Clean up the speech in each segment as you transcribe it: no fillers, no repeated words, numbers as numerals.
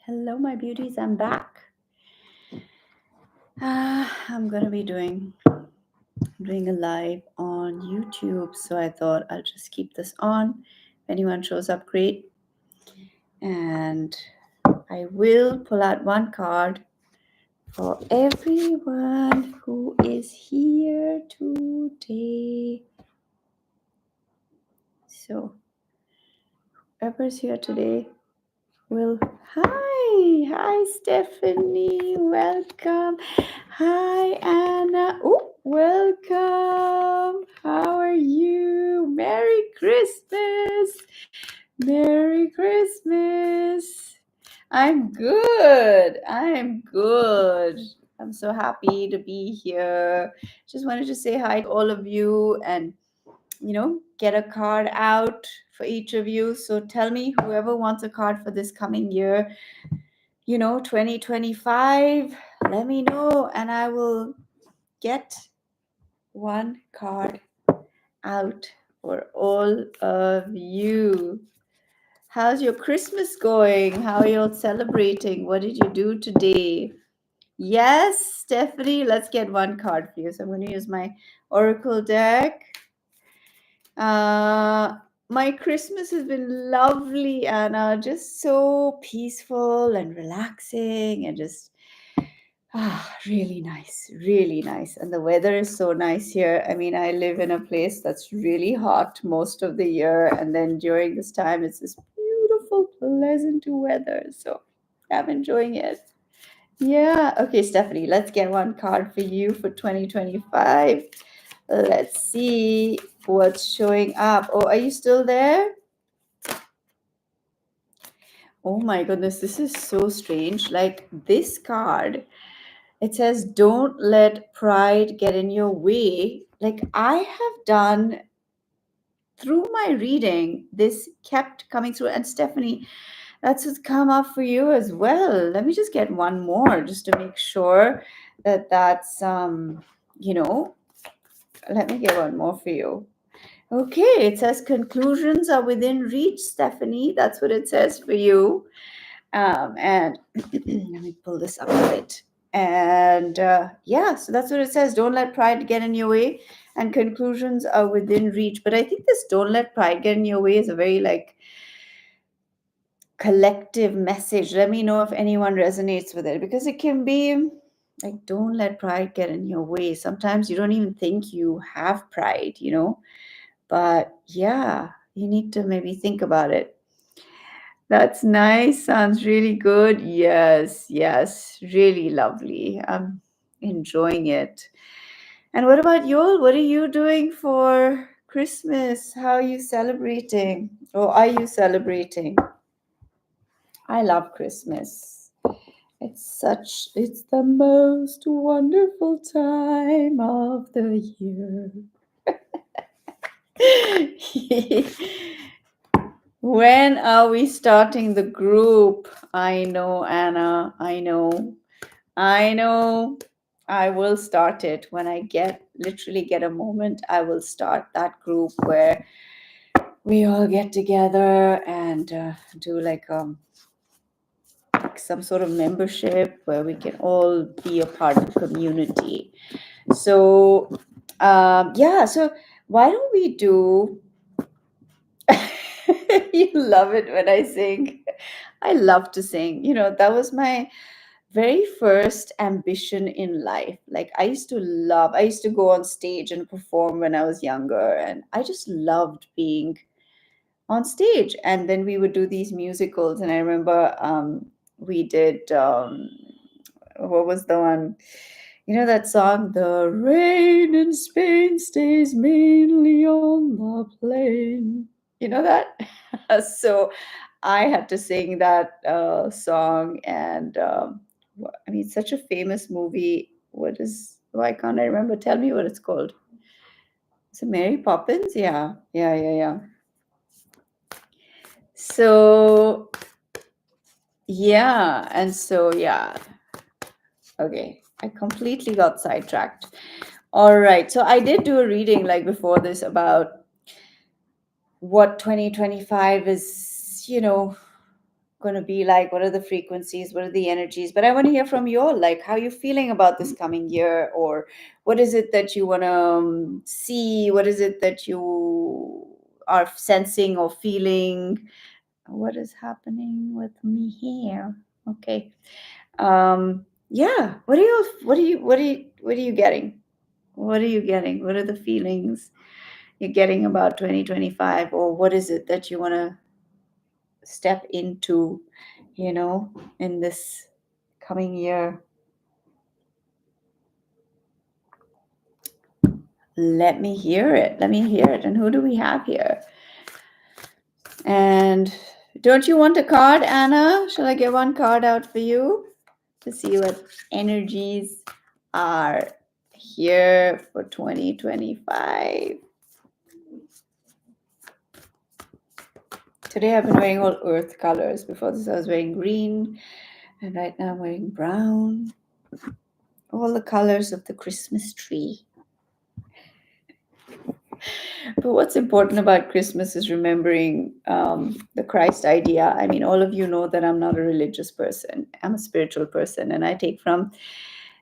Hello, my beauties. I'm back. I'm gonna be doing a live on YouTube, so I thought I'll just keep this on. If anyone shows up, great. And I will pull out one card for everyone who is here today. So, whoever's here today will. Hi, Stephanie. Welcome. Hi, Anna. Oh, welcome. How are you? Merry Christmas. Merry Christmas. I'm good. I'm good. I'm so happy to be here. Just wanted to say hi to all of you and get a card out for each of you. So tell me, whoever wants a card for this coming year, 2025, let me know and I will get one card out for all of you. How's your Christmas going? How are you all celebrating? What did you do today? Yes, Stephanie, let's get one card for you. So I'm going to use my Oracle deck. My Christmas has been lovely, Anna. Just so peaceful and relaxing and just really nice, really nice. And the weather is so nice here. I mean, I live in a place that's really hot most of the year. And then during this time, it's this beautiful, pleasant weather. So I'm enjoying it. Yeah. Okay, Stephanie, let's get one card for you for 2025. Let's see what's showing up. Oh, are you still there? Oh my goodness, this is so strange. Like this card, it says, don't let pride get in your way. Like I have done through my reading, this kept coming through. And Stephanie, that's what's come up for you as well. Let me just get one more just to make sure that that's, let me get one more for you. Okay, it says conclusions are within reach, Stephanie. That's what it says for you. And let me pull this up a bit. And yeah, so that's what it says. Don't let pride get in your way, and conclusions are within reach. But I think this "don't let pride get in your way" is a very collective message. Let me know if anyone resonates with it, because it can be like, don't let pride get in your way. Sometimes you don't even think you have pride. But yeah, you need to maybe think about it. That's nice. Sounds really good. Yes, yes. Really lovely. I'm enjoying it. And what about you all? What are you doing for Christmas? How are you celebrating? Or are you celebrating? I love Christmas. It's the most wonderful time of the year. When are we starting the group? I know, Anna. I know. I know. I will start it when I literally get a moment. I will start that group where we all get together and do like some sort of membership where we can all be a part of the community. So yeah. So why don't we do? You love it when I sing. I love to sing. That was my very first ambition in life. Like I used to go on stage and perform when I was younger, and I just loved being on stage. And then we would do these musicals, and I remember we did what was the one? That song, "The rain in Spain stays mainly on the plain." You know that? So I had to sing that song, and I mean, it's such a famous movie. Why can't I remember? Tell me what it's called. Is it Mary Poppins? Yeah, yeah, yeah, yeah. So, yeah, and so, yeah. Okay, I completely got sidetracked. All right, so I did do a reading like before this about what 2025 is, going to be like? What are the frequencies? What are the energies? But I want to hear from you all, like, how are you feeling about this coming year? Or what is it that you want to see? What is it that you are sensing or feeling? What is happening with me here? Okay. Yeah. What are you getting? What are you getting? What are the feelings you're getting about 2025? Or what is it that you want to step into, in this coming year? Let me hear it. Let me hear it. And who do we have here? And don't you want a card, Anna? Shall I get one card out for you to see what energies are here for 2025? Today I've been wearing all earth colors. Before this I was wearing green, and right now I'm wearing brown. All the colors of the Christmas tree. But what's important about Christmas is remembering the Christ idea. I mean, all of you know that I'm not a religious person. I'm a spiritual person, and I take from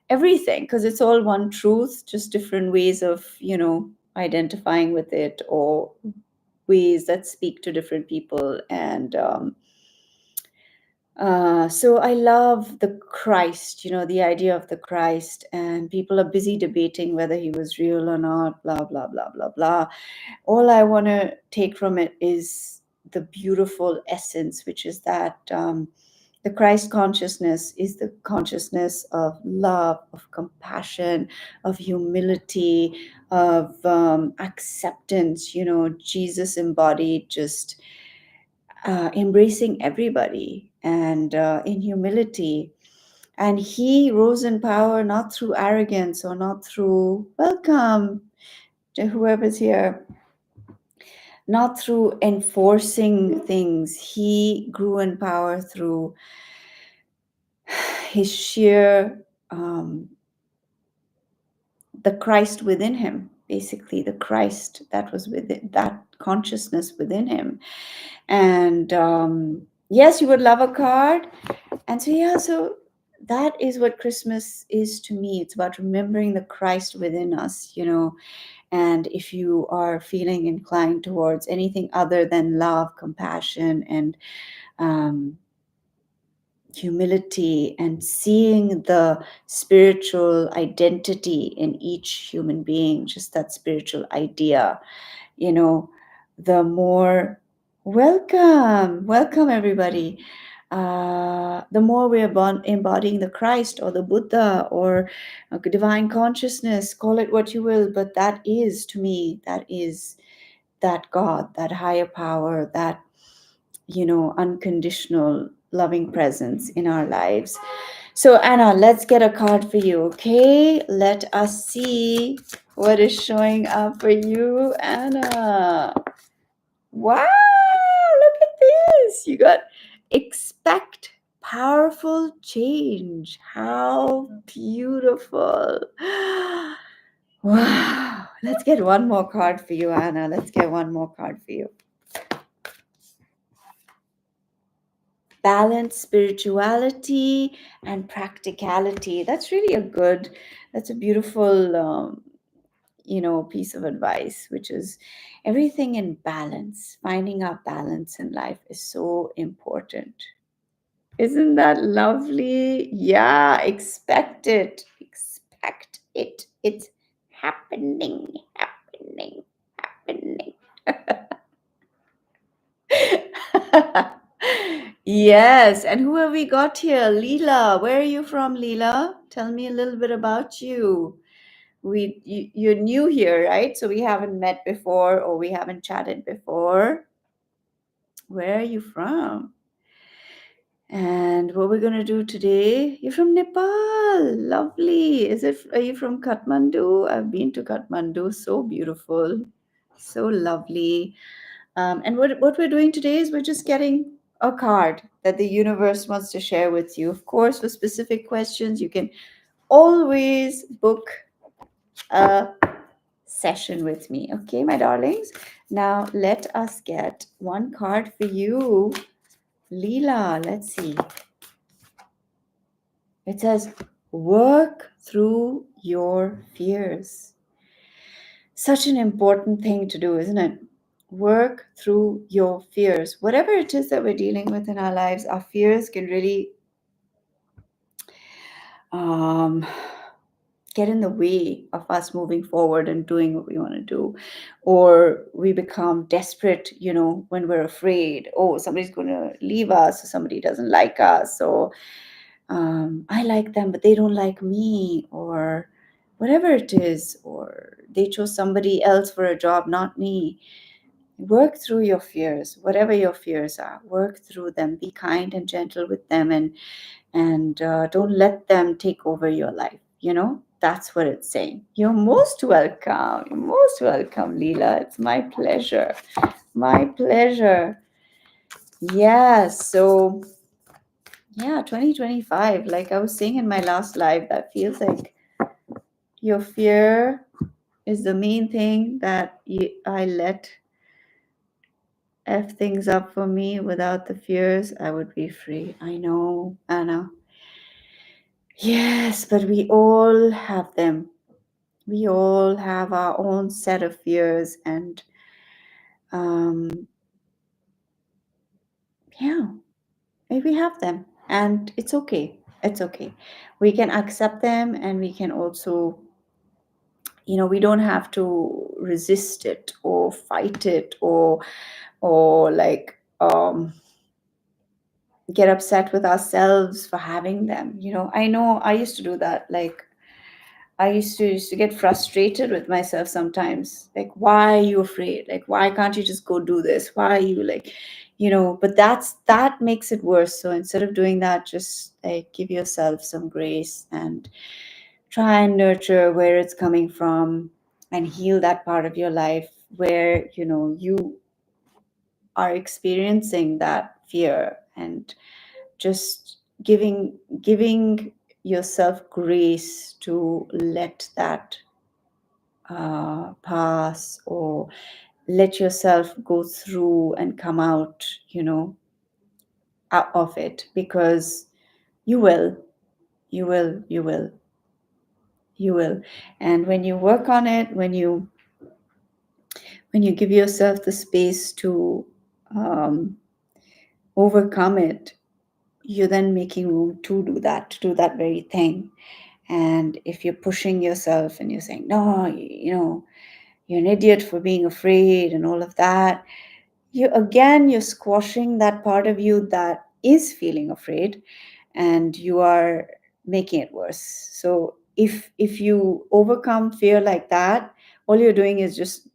everything because it's all one truth, just different ways of, identifying with it, or ways that speak to different people. And so I love the Christ, the idea of the Christ, and people are busy debating whether he was real or not, blah, blah, blah, blah, blah. All I want to take from it is the beautiful essence, which is that the Christ consciousness is the consciousness of love, of compassion, of humility, of acceptance. Jesus embodied just embracing everybody and in humility. And he rose in power not through arrogance or not through, welcome to whoever's here, not through enforcing things. He grew in power through his sheer, the Christ within him, basically, the Christ that was within, that consciousness within him. And yes, you would love a card. And so, yeah, so that is what Christmas is to me. It's about remembering the Christ within us, And if you are feeling inclined towards anything other than love, compassion, and humility, and seeing the spiritual identity in each human being, just that spiritual idea, the more, welcome everybody. The more we are embodying the Christ or the Buddha or divine consciousness, call it what you will, but that is, to me, that is that God, that higher power, that, unconditional loving presence in our lives. So, Anna, let's get a card for you, okay? Let us see what is showing up for you, Anna. Wow, look at this. You got expect powerful change. How beautiful. Wow. Let's get one more card for you, Anna. Let's get one more card for you. Balance, spirituality, and practicality. That's really that's a beautiful, piece of advice, which is everything in balance. Finding our balance in life is so important. Isn't that lovely? Yeah, expect it. Expect it. It's happening, happening, happening. Yes, and who have we got here? Leela. Where are you from, Leela? Tell me a little bit about you. You're new here, right? So we haven't met before or we haven't chatted before. Where are you from? And what we're going to do today? You're from Nepal. Lovely. Are you from Kathmandu? I've been to Kathmandu. So beautiful. So lovely. And what we're doing today is we're just getting a card that the universe wants to share with you. Of course, for specific questions, you can always book a session with me. Okay, my darlings? Now let us get one card for you Leela, let's see. It says, work through your fears. Such an important thing to do, isn't it? Work through your fears. Whatever it is that we're dealing with in our lives, our fears can really um, get in the way of us moving forward and doing what we want to do. Or we become desperate, when we're afraid, oh, somebody's going to leave us, or somebody doesn't like us, or I like them, but they don't like me, or whatever it is, or they chose somebody else for a job, not me. Work through your fears, whatever your fears are. Work through them. Be kind and gentle with them, and don't let them take over your life. That's what it's saying. You're most welcome. You're most welcome, Leela. It's my pleasure. My pleasure. Yeah. So, yeah, 2025. Like I was saying in my last live, that feels like your fear is the main thing that I let F things up for me. Without the fears, I would be free. I know, Anna. Yes, but we all have them. We all have our own set of fears, and um, yeah, we have them, and it's okay. It's okay. We can accept them, and we can also, we don't have to resist it or fight it, or like get upset with ourselves for having them. I know I used to do that. Like I used to get frustrated with myself sometimes. Like, why are you afraid? Like, why can't you just go do this? Why are you like, but that makes it worse. So instead of doing that, just like give yourself some grace and try and nurture where it's coming from, and heal that part of your life where, you are experiencing that fear, and just giving yourself grace to let that pass, or let yourself go through and come out, out of it, because you will, you will, you will, you will. And when you work on it, when you give yourself the space to um, overcome it, you're then making room to do that very thing. And if you're pushing yourself and you're saying, no, you're an idiot for being afraid and all of that, you're squashing that part of you that is feeling afraid, and you are making it worse. So if you overcome fear like that, all you're doing is just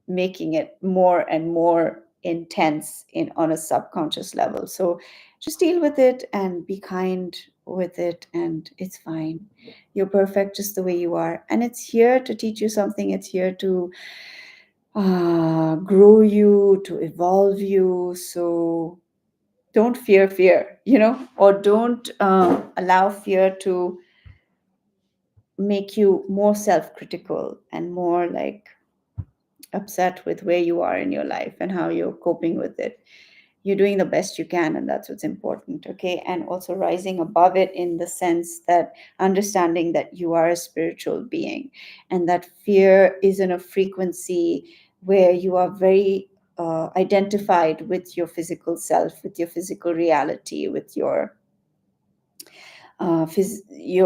making it more and more intense on a subconscious level. So just deal with it and be kind with it, and it's fine. You're perfect just the way you are, and it's here to teach you something. It's here to grow you, to evolve you. So don't fear, or don't allow fear to make you more self-critical and more like upset with where you are in your life and how you're coping with it. You're doing the best you can, and that's what's important. Okay. And also rising above it, in the sense that understanding that you are a spiritual being, and that fear is in a frequency where you are very identified with your physical self, with your physical reality, with your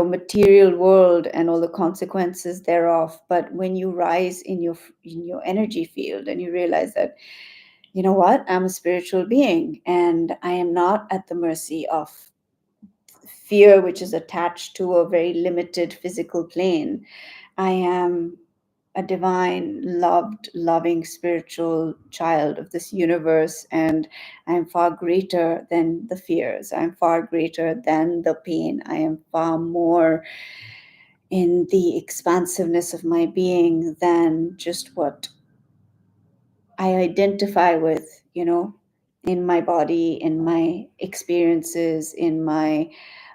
material world and all the consequences thereof. But when you rise in your energy field, and you realize that, you know what, I'm a spiritual being, and I am not at the mercy of fear, which is attached to a very limited physical plane. I am a divine, loved, loving, spiritual child of this universe, and I'm far greater than the fears. I'm far greater than the pain. I am far more in the expansiveness of my being than just what I identify with, in my body, in my experiences, in my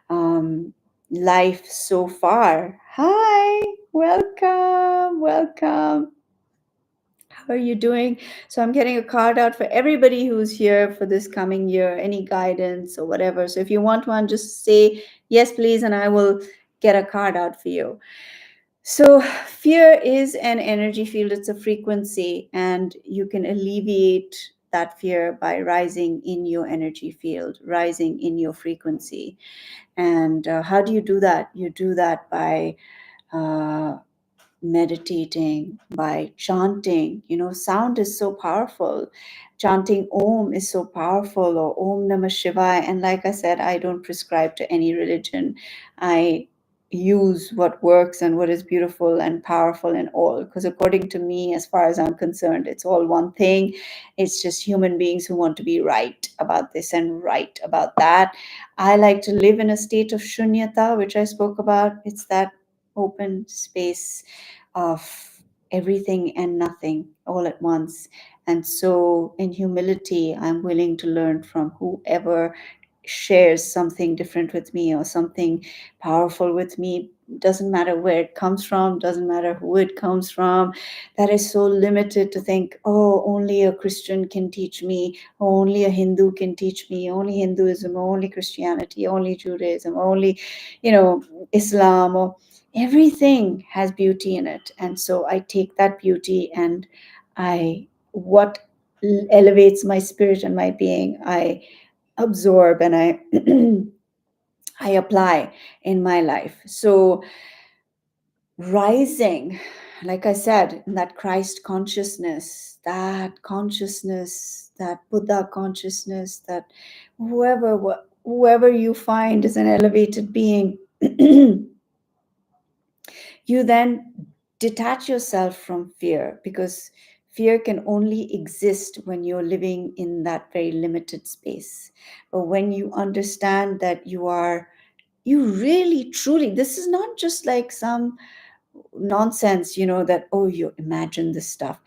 um, life so far. Hi, welcome, welcome. How are you doing? So I'm getting a card out for everybody who's here for this coming year, any guidance or whatever. So if you want one, just say yes, please, and I will get a card out for you. So fear is an energy field, it's a frequency, and you can alleviate that fear by rising in your energy field, rising in your frequency. And how do you do that? You do that by uh, meditating, by chanting. You know, sound is so powerful. Chanting Om is so powerful, or Om Namah Shivaya. And like I said, I don't prescribe to any religion. I use what works and what is beautiful and powerful in all. Because according to me, as far as I'm concerned, it's all one thing. It's just human beings who want to be right about this and right about that. I like to live in a state of shunyata, which I spoke about. It's that open space of everything and nothing all at once. And so, in humility, I'm willing to learn from whoever shares something different with me or something powerful with me. Doesn't matter where it comes from, doesn't matter who it comes from. That is so limited to think, oh, only a Christian can teach me, only a Hindu can teach me, only Hinduism, only Christianity, only Judaism, only, Islam, or everything has beauty in it. And so I take that beauty and what elevates my spirit and my being, I absorb and I I apply in my life. So rising, like I said, in that Christ consciousness, that Buddha consciousness, that whoever you find is an elevated being, you then detach yourself from fear, because fear can only exist when you're living in that very limited space. But when you understand that you really truly, this is not just like some nonsense, that, oh, you imagine this stuff.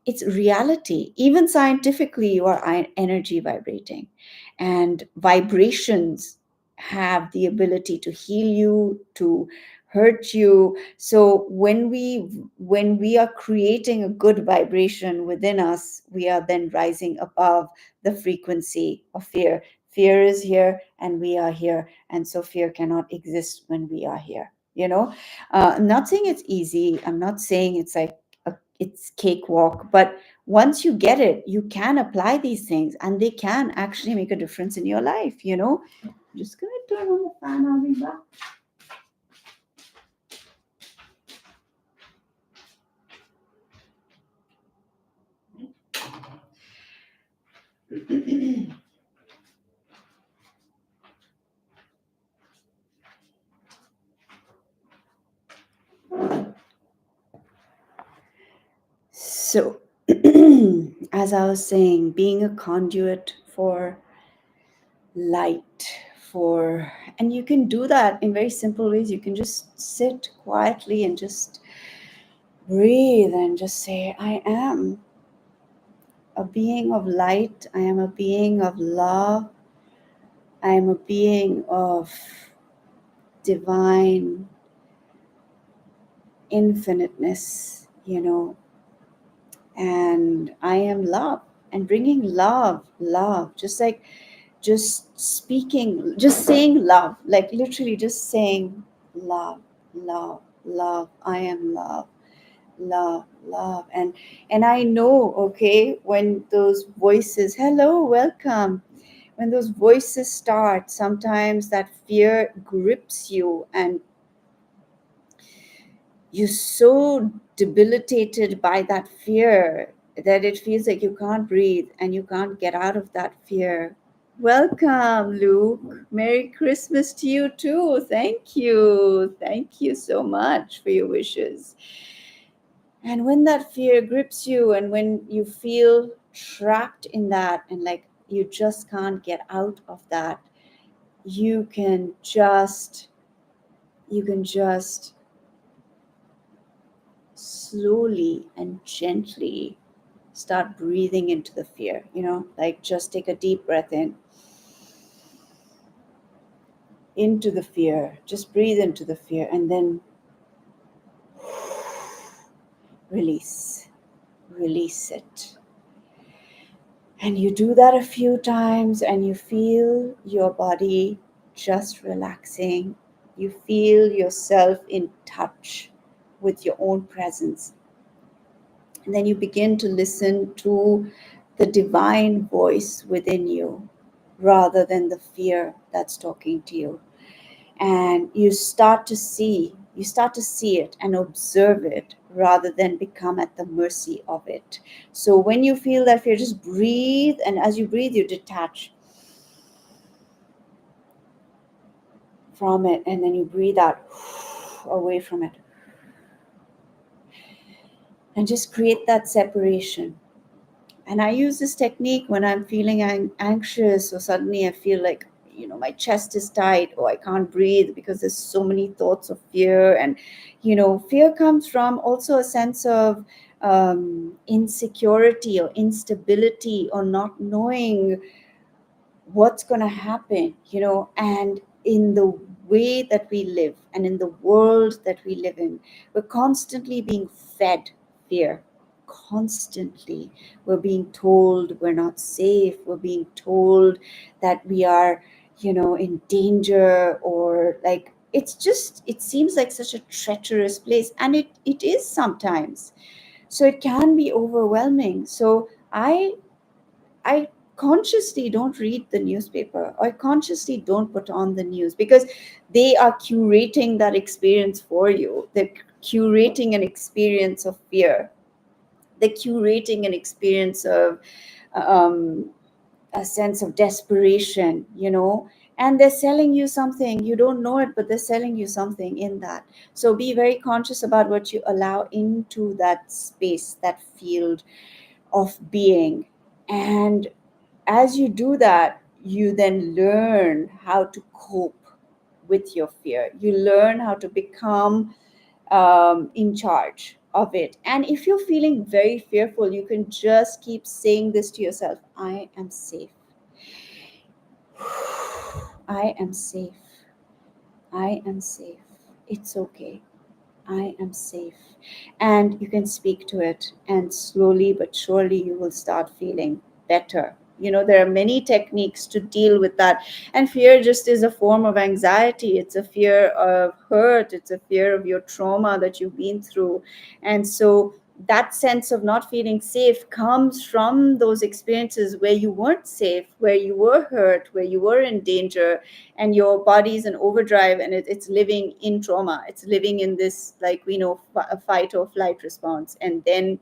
It's reality. Even scientifically, you are energy vibrating, and vibrations have the ability to heal you, to hurt you. So when we are creating a good vibration within us, we are then rising above the frequency of fear. Fear is here and we are here, and so fear cannot exist when we are here, I'm not saying it's easy. I'm not saying it's like it's cakewalk, but once you get it, you can apply these things and they can actually make a difference in your life. I'm just going to turn on the fan. I'll be back. So, as I was saying, being a conduit for light, and you can do that in very simple ways. You can just sit quietly and just breathe and just say, I am a being of light. I am a being of love. I am a being of divine infiniteness, and I am love, and bringing love, just speaking, just saying love, like literally just saying love, love, love. I am love, love. And I know, okay, when those voices, hello, welcome, when those voices start, sometimes that fear grips you and you're so debilitated by that fear that it feels like you can't breathe and you can't get out of that fear. Welcome, Luke. Merry Christmas to you too. Thank you. Thank you so much for your wishes. And when that fear grips you and when you feel trapped in that and like you just can't get out of that, you can just slowly and gently start breathing into the fear, like just take a deep breath into the fear, just breathe into the fear, and then release, release it. And you do that a few times and you feel your body just relaxing. You feel yourself in touch with your own presence. And then you begin to listen to the divine voice within you rather than the fear that's talking to you. And you start to see it and observe it rather than become at the mercy of it. So when you feel that fear, just breathe, and as you breathe you detach from it, and then you breathe out away from it, and just create that separation. And I use this technique when I'm feeling anxious, or suddenly I feel like, my chest is tight, or I can't breathe because there's so many thoughts of fear. And, fear comes from also a sense of insecurity or instability, or not knowing what's going to happen, and in the way that we live and in the world that we live in, we're constantly being fed fear. Constantly, we're being told we're not safe, we're being told that we are, in danger, or like it seems like such a treacherous place, and it is sometimes. So it can be overwhelming. So I consciously don't read the newspaper, or I consciously don't put on the news, because they are curating that experience for you. They're curating an experience of fear. They're curating an experience of um, a sense of desperation, and they're selling you something. You don't know it, but they're selling you something in that. So be very conscious about what you allow into that space, that field of being. And as you do that, you then learn how to cope with your fear. You learn how to become in charge of it. And if you're feeling very fearful, you can just keep saying this to yourself: I am safe. I am safe. I am safe. It's okay. I am safe. And you can speak to it, and slowly but surely you will start feeling better. There are many techniques to deal with that. And fear just is a form of anxiety. It's a fear of hurt, it's a fear of your trauma that you've been through. And so that sense of not feeling safe comes from those experiences where you weren't safe, where you were hurt, where you were in danger, and your body is in overdrive, and it's living in trauma. It's living in this, like, a fight or flight response. And then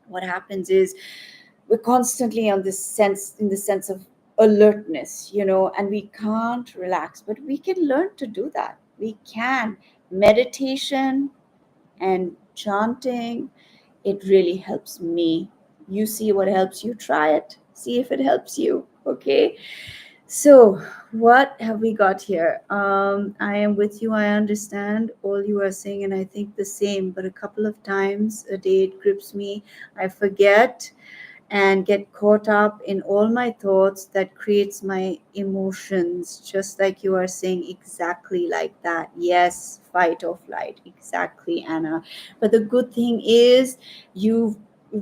what happens is we're constantly on this sense in the sense of alertness, and we can't relax. But we can learn to do that. We can. Meditation and chanting, it really helps me. You see what helps you, try it, see if it helps you. Okay. So, what have we got here? I am with you. I understand all you are saying, and I think the same. But a couple of times a day it grips me. I forget and get caught up in all my thoughts that creates my emotions, just like you are saying, exactly like that. Yes, fight or flight, exactly, Anna. But the good thing is, you've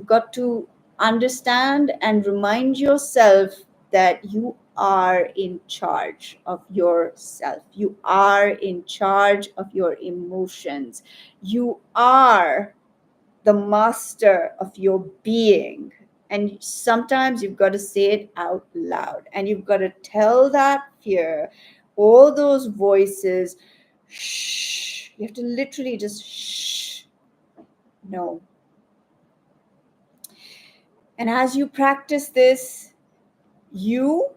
got to understand and remind yourself that you are in charge of yourself. You are in charge of your emotions. You are the master of your being. And sometimes you've got to say it out loud, and you've got to tell that fear, all those voices, shh. You have to literally just shh. No. And as you practice this, you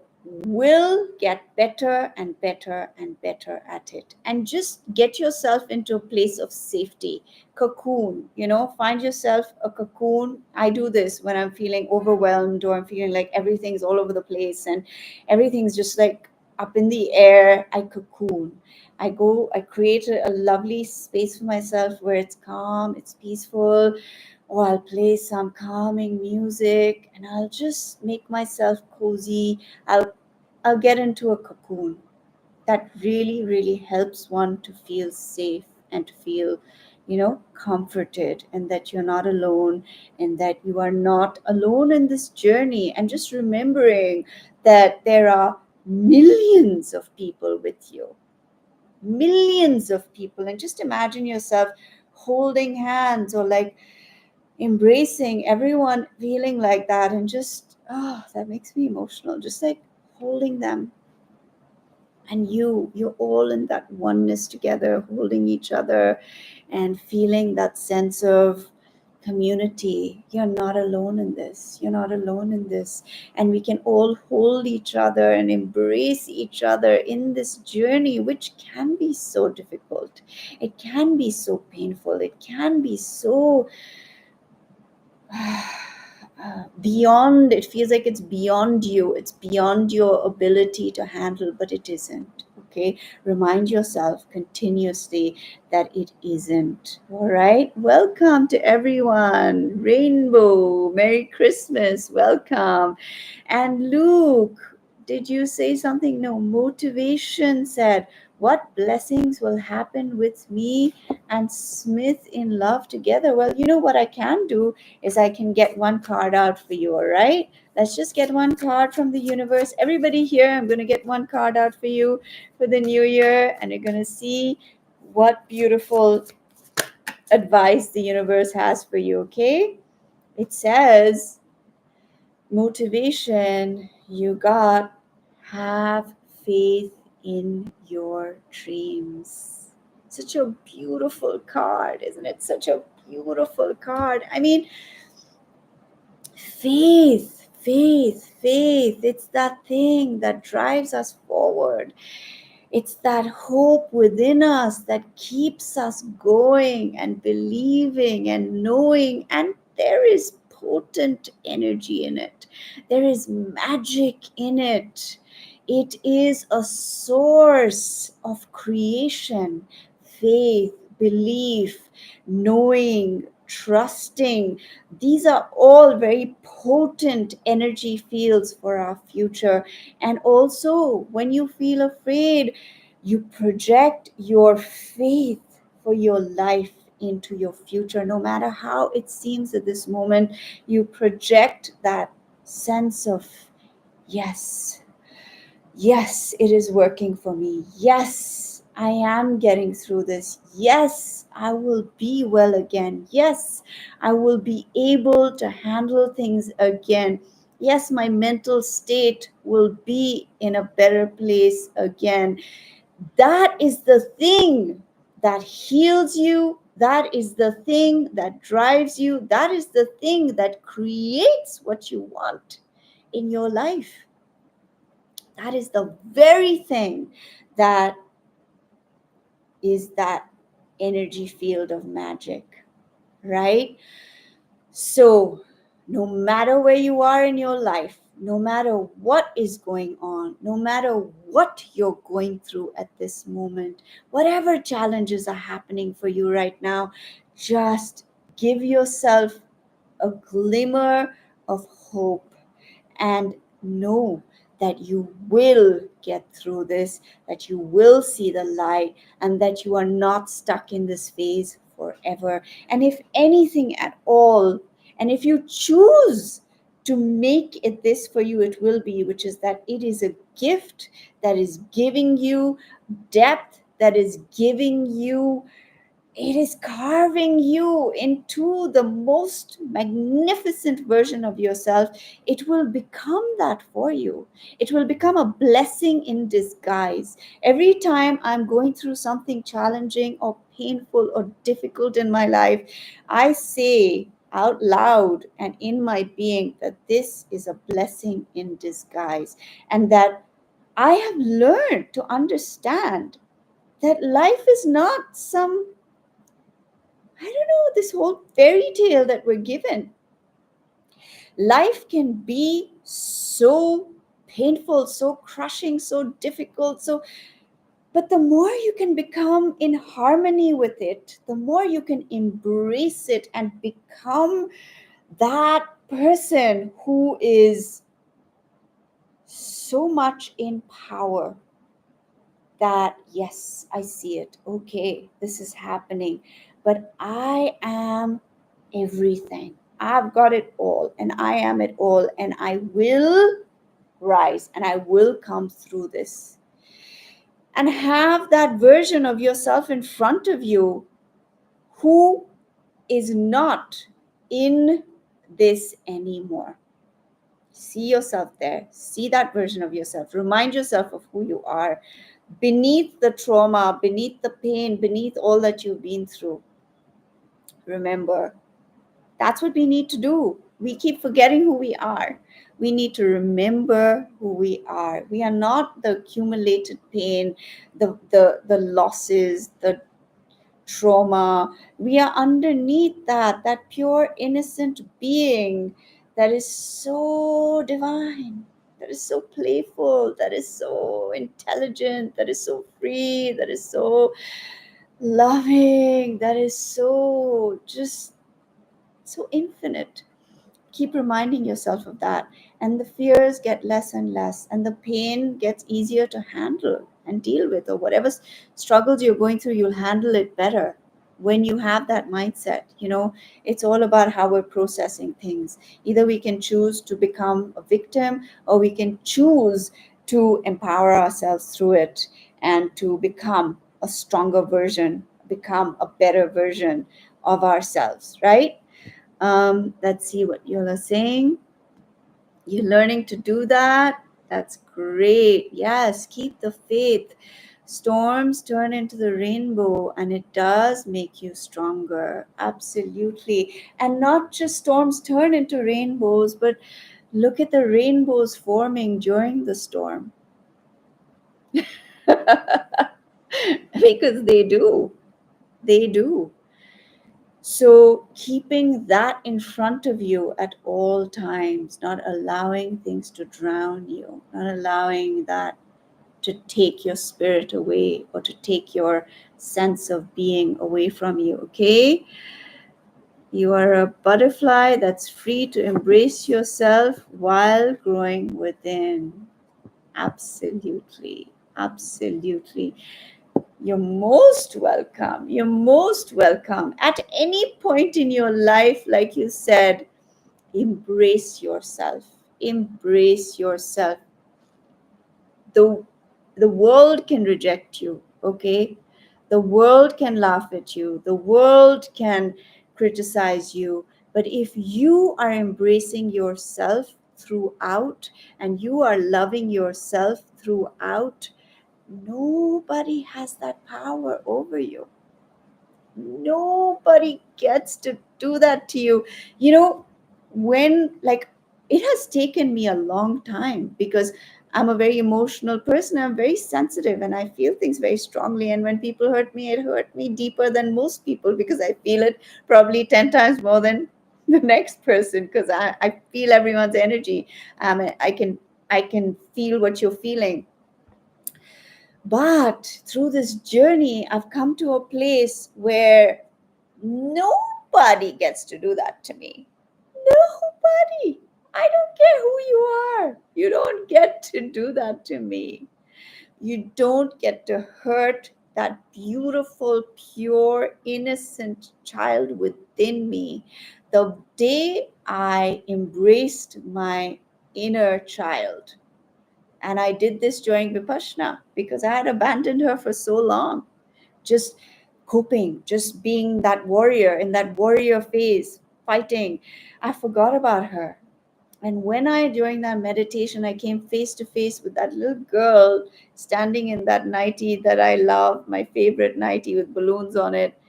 will get better and better and better at it. And just get yourself into a place of safety. Cocoon, find yourself a cocoon. I do this when I'm feeling overwhelmed, or I'm feeling like everything's all over the place and everything's just like up in the air. I cocoon. I create a lovely space for myself where it's calm, it's peaceful, or I'll play some calming music, and I'll just make myself cozy. I'll get into a cocoon. That really, really helps one to feel safe and to feel comforted, and that you're not alone, and that you are not alone in this journey. And just remembering that there are millions of people with you, millions of people. And just imagine yourself holding hands, or like embracing everyone feeling like that. And just, oh, that makes me emotional. Just like holding them, and you're all in that oneness together, holding each other and feeling that sense of community. You're not alone in this, you're not alone in this. And we can all hold each other and embrace each other in this journey, which can be so difficult, it can be so painful, it can be so beyond. It feels like it's beyond you, it's beyond your ability to handle, but it isn't. Okay, remind yourself continuously that it isn't. All right, welcome to everyone. Rainbow, Merry Christmas, welcome. And Luke, did you say something? No, Motivation said, what blessings will happen with me and Smith in love together? Well, you know what I can do is I can get one card out for you, all right? Let's just get one card from the universe. Everybody here, I'm going to get one card out for you for the new year, and you're going to see what beautiful advice the universe has for you, okay? It says, Motivation, you got, have faith in your dreams. Such a beautiful card, isn't it? Such a beautiful card. I mean, faith, faith, faith. It's that thing that drives us forward. It's that hope within us that keeps us going and believing and knowing. And there is potent energy in it, there is magic in it. It is a source of creation, faith, belief, knowing, trusting. These are all very potent energy fields for our future. And also, when you feel afraid, you project your faith for your life into your future. No matter how it seems at this moment, you project that sense of, yes, yes, it is working for me. Yes, I am getting through this. Yes, I will be well again. Yes, I will be able to handle things again. Yes, my mental state will be in a better place again. That is the thing that heals you. That is the thing that drives you. That is the thing that creates what you want in your life. That is the very thing that is that energy field of magic, right? So, no matter where you are in your life, no matter what is going on, no matter what you're going through at this moment, whatever challenges are happening for you right now, just give yourself a glimmer of hope and know that you will get through this, that you will see the light, and that you are not stuck in this phase forever. And if anything at all, and if you choose to make it this for you, it will be, which is that it is a gift that is giving you depth, that is giving you, it is carving you into the most magnificent version of yourself. It will become that for you. It will become a blessing in disguise. Every time I'm going through something challenging or painful or difficult in my life, I say out loud and in my being that this is a blessing in disguise, and that I have learned to understand that life is not some, I don't know, this whole fairy tale that we're given. Life can be so painful, so crushing, so difficult, but the more you can become in harmony with it, the more you can embrace it and become that person who is so much in power that, yes, I see it. Okay, this is happening. but I am everything. I've got it all, and I am it all, and I will rise and I will come through this. And have that version of yourself in front of you who is not in this anymore. See yourself there. See that version of yourself. Remind yourself of who you are beneath the trauma, beneath the pain, beneath all that you've been through. Remember, that's what we need to do. We keep forgetting who we are. We need to remember who we are. We are not the accumulated pain, the losses, the trauma. We are underneath that pure, innocent being that is so divine, that is so playful, that is so intelligent, that is so free, that is so loving, that is so just so infinite. Keep reminding yourself of that, and the fears get less and less, and the pain gets easier to handle and deal with, or whatever struggles you're going through, you'll handle it better when you have that mindset. It's all about how we're processing things. Either we can choose to become a victim, or we can choose to empower ourselves through it and to become a stronger version, become a better version of ourselves, right? Let's see what you're saying. You're learning to do that. That's great. Yes, keep the faith. Storms turn into the rainbow, and it does make you stronger. Absolutely. And not just storms turn into rainbows, but look at the rainbows forming during the storm. Because they do. They do. So, keeping that in front of you at all times, not allowing things to drown you, not allowing that to take your spirit away or to take your sense of being away from you, okay? You are a butterfly that's free to embrace yourself while growing within. Absolutely. Absolutely. You're most welcome. You're most welcome. At any point in your life, like you said, embrace yourself. Embrace yourself. The, the world can reject you, okay? The world can laugh at you. The world can criticize you. But if you are embracing yourself throughout and you are loving yourself throughout, nobody has that power over you. Nobody gets to do that to you. When, like, it has taken me a long time because I'm a very emotional person. I'm very sensitive and I feel things very strongly. And when people hurt me, it hurt me deeper than most people because I feel it probably 10 times more than the next person because I feel everyone's energy. I can feel what you're feeling. But through this journey, I've come to a place where nobody gets to do that to me. Nobody. I don't care who you are. You don't get to do that to me. You don't get to hurt that beautiful, pure, innocent child within me. The day I embraced my inner child, and I did this during Vipassana because I had abandoned her for so long, just coping, just being that warrior in that warrior phase, fighting. I forgot about her. And when during that meditation, I came face to face with that little girl standing in that nightie that I love, my favorite nightie with balloons on it,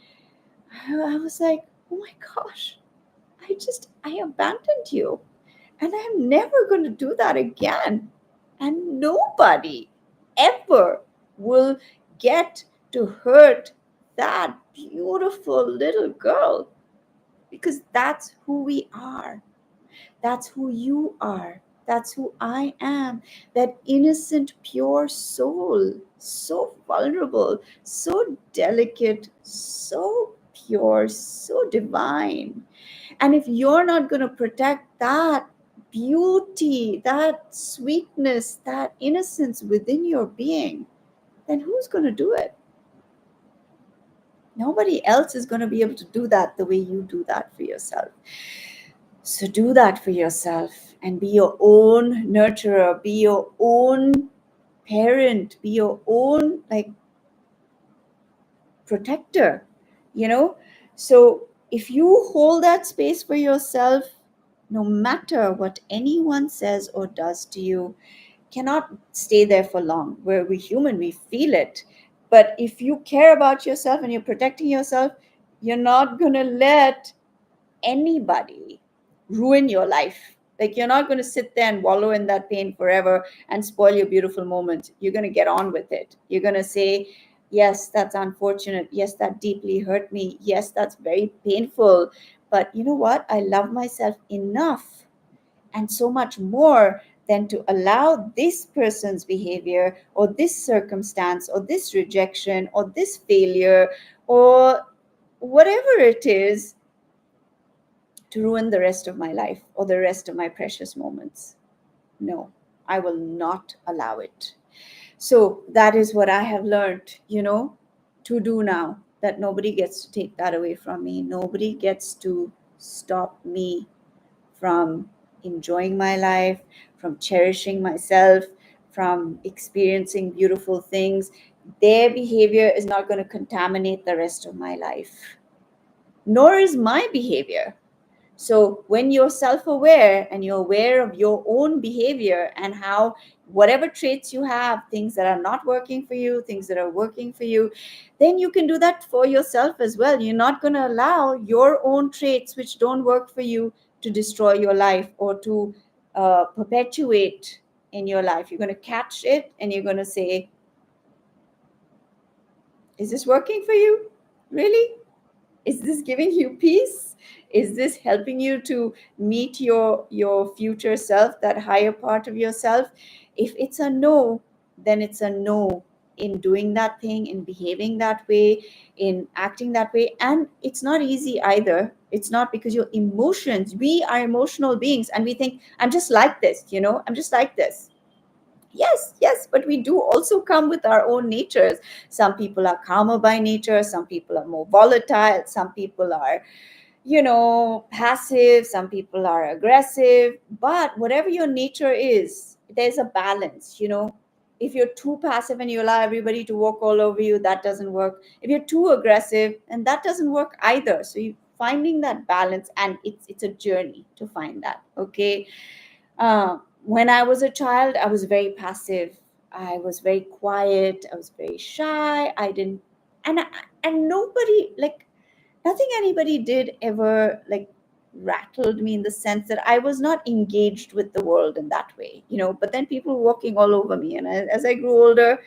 I was like, oh my gosh, I abandoned you. And I'm never going to do that again. And nobody ever will get to hurt that beautiful little girl because that's who we are. That's who you are. That's who I am. That innocent, pure soul. So vulnerable, so delicate, so pure, so divine. And if you're not going to protect that beauty, that sweetness, that innocence within your being, then who's going to do it? Nobody else is going to be able to do that the way you do that for yourself. So do that for yourself and be your own nurturer, be your own parent, be your own like protector, you know? So if you hold that space for yourself, no matter what anyone says or does to you, cannot stay there for long. We're human, we feel it. But if you care about yourself and you're protecting yourself, you're not going to let anybody ruin your life. Like you're not going to sit there and wallow in that pain forever and spoil your beautiful moment. You're going to get on with it. You're going to say, yes, that's unfortunate. Yes, that deeply hurt me. Yes, that's very painful. But you know what? I love myself enough and so much more than to allow this person's behavior or this circumstance or this rejection or this failure or whatever it is to ruin the rest of my life or the rest of my precious moments. No, I will not allow it. So that is what I have learned, to do now. That nobody gets to take that away from me. Nobody gets to stop me from enjoying my life, from cherishing myself, from experiencing beautiful things. Their behavior is not going to contaminate the rest of my life, nor is my behavior. So when you're self-aware and you're aware of your own behavior and how whatever traits you have, things that are not working for you, things that are working for you, then you can do that for yourself as well. You're not going to allow your own traits which don't work for you to destroy your life or to perpetuate in your life. You're going to catch it and you're going to say, is this working for you? Really? Is this giving you peace? Is this helping you to meet your future self, that higher part of yourself? If it's a no, then it's a no in doing that thing, in behaving that way, in acting that way. And it's not easy either. It's not, because your emotions, we are emotional beings and we think, I'm just like this, I'm just like this. Yes, yes, but we do also come with our own natures. Some people are calmer by nature, some people are more volatile, some people are, passive, some people are aggressive. But whatever your nature is, there's a balance. If you're too passive and you allow everybody to walk all over you, that doesn't work. If you're too aggressive, and that doesn't work either. So you finding that balance, and it's a journey to find that. Okay. When I was a child, I was very passive. I was very quiet. I was very shy. I didn't, and and nobody, like, nothing anybody did ever like rattled me, in the sense that I was not engaged with the world in that way. But then people were walking all over me, and as I grew older,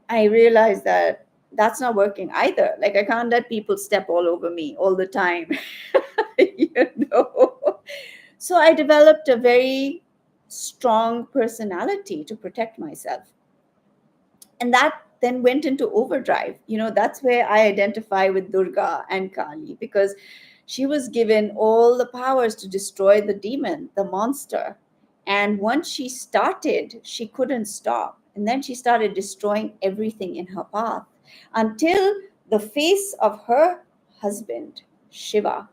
I realized that that's not working either. Like, I can't let people step all over me all the time. you know So I developed a very strong personality to protect myself. And that then went into overdrive. That's where I identify with Durga and Kali, because she was given all the powers to destroy the demon, the monster. And once she started, she couldn't stop. And then she started destroying everything in her path until the face of her husband, Shiva,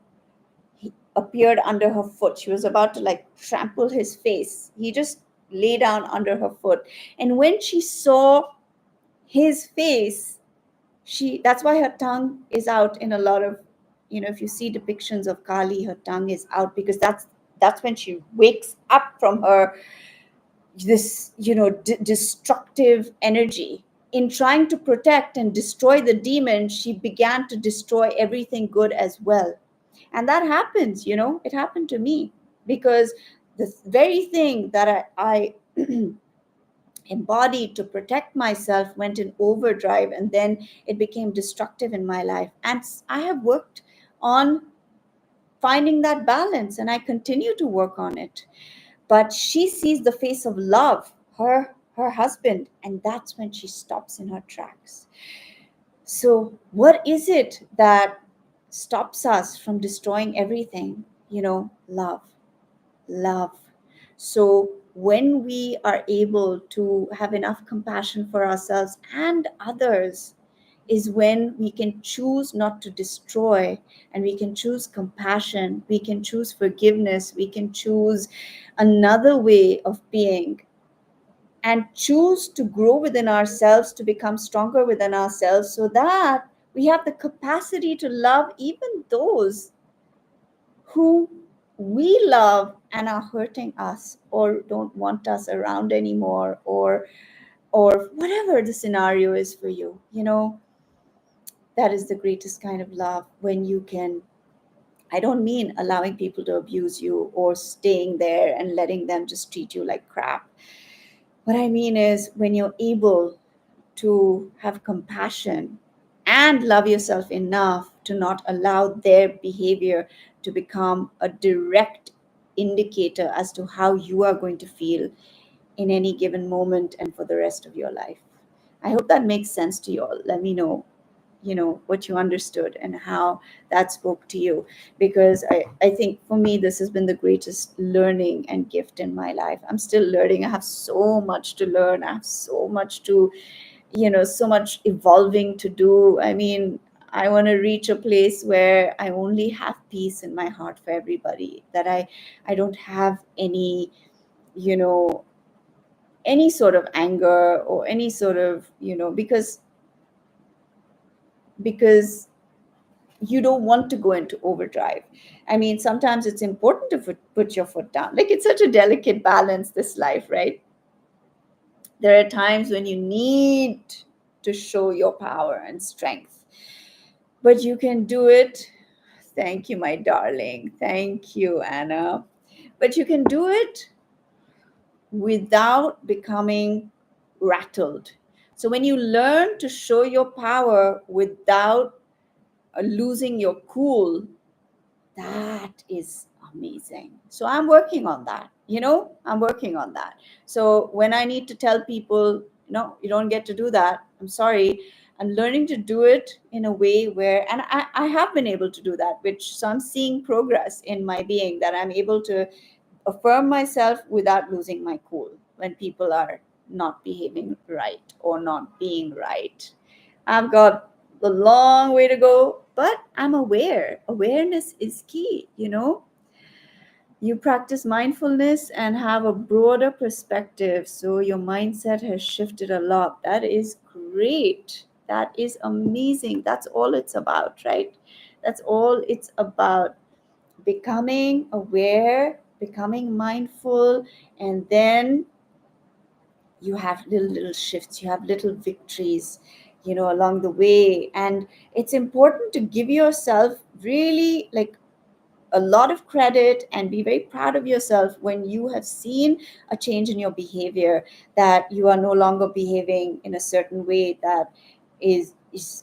he appeared under her foot. She was about to like trample his face. He just lay down under her foot. And when she saw his face, that's why her tongue is out in a lot of, if you see depictions of Kali, her tongue is out, because that's when she wakes up from her this destructive energy. In trying to protect and destroy the demon, she began to destroy everything good as well. And that happens, it happened to me, because the very thing that I embodied to protect myself went in overdrive, and then it became destructive in my life. And I have worked on finding that balance, and I continue to work on it. But she sees the face of love, her husband, and that's when she stops in her tracks. So what is it that stops us from destroying everything? Love. Love. So when we are able to have enough compassion for ourselves and others, is when we can choose not to destroy, and we can choose compassion, we can choose forgiveness, we can choose another way of being, and choose to grow within ourselves, to become stronger within ourselves, so that we have the capacity to love even those who we love and are hurting us or don't want us around anymore, or whatever the scenario is for you. That is the greatest kind of love, when you can, I don't mean allowing people to abuse you or staying there and letting them just treat you like crap. What I mean is when you're able to have compassion and love yourself enough to not allow their behavior to become a direct indicator as to how you are going to feel in any given moment and for the rest of your life. I hope that makes sense to you all. Let me know, what you understood and how that spoke to you, because I think for me this has been the greatest learning and gift in my life. I'm still learning. I have so much to learn. I have so much to, so much evolving to do. I mean, I want to reach a place where I only have peace in my heart for everybody, that I don't have any, you know any sort of anger or any sort of, because you don't want to go into overdrive. I mean, sometimes it's important to put your foot down. Like, it's such a delicate balance, this life, right? There are times when you need to show your power and strength, but you can do it. Thank you, my darling. Thank you, Anna. But you can do it without becoming rattled. So when you learn to show your power without losing your cool, that is amazing. So I'm working on that. I'm working on that. So when I need to tell people, no, you don't get to do that, I'm sorry, I'm learning to do it in a way where, and I have been able to do that, which, so I'm seeing progress in my being, that I'm able to affirm myself without losing my cool when people are not behaving right or not being right. I've got a long way to go, but I'm aware. Awareness is key. You practice mindfulness and have a broader perspective, so your mindset has shifted a lot. That is great. That is amazing. That's all it's about, right? That's all it's about. Becoming aware, becoming mindful, and then you have little shifts, you have little victories, along the way. And it's important to give yourself really, like, a lot of credit and be very proud of yourself when you have seen a change in your behavior, that you are no longer behaving in a certain way that is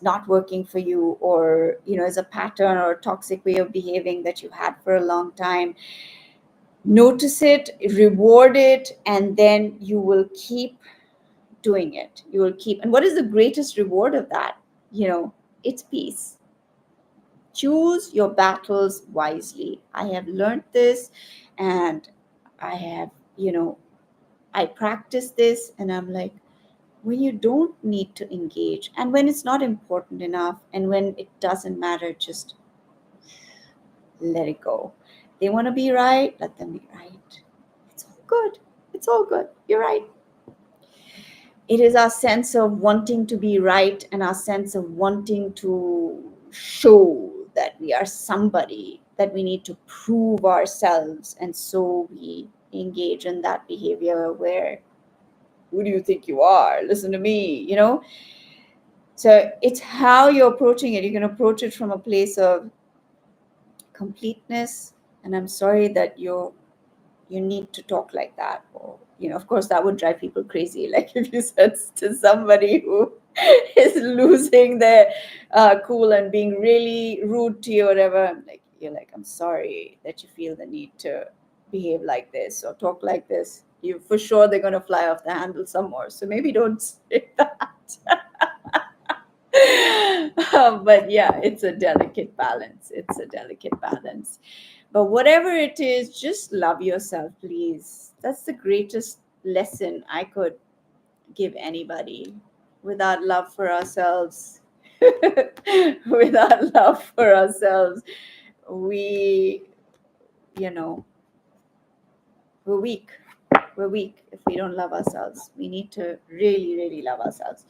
not working for you, or is a pattern or a toxic way of behaving that you've had for a long time. Notice it, reward it, and then you will keep doing it. You will keep. And what is the greatest reward of that? It's peace. Choose your battles wisely. I have learned this, and I have, I practice this, and I'm like, when you don't need to engage, and when it's not important enough, and when it doesn't matter, just let it go. They want to be right, let them be right. It's all good. It's all good. You're right. It is our sense of wanting to be right and our sense of wanting to show that we are somebody, that we need to prove ourselves. And so we engage in that behavior where, who do you think you are? Listen to me. So it's how you're approaching it. You can approach it from a place of completeness. And I'm sorry that you need to talk like that, or of course that would drive people crazy, like if you said to somebody who is losing their cool and being really rude to you or whatever, you're like, I'm sorry that you feel the need to behave like this or talk like this. You, for sure, they're going to fly off the handle some more, so maybe don't say that. But yeah, it's a delicate balance. It's a delicate balance. But whatever it is, just love yourself, please. That's the greatest lesson I could give anybody. Without love for ourselves, without love for ourselves, we, you know, we're weak. We're weak if we don't love ourselves. We need to really, really love ourselves.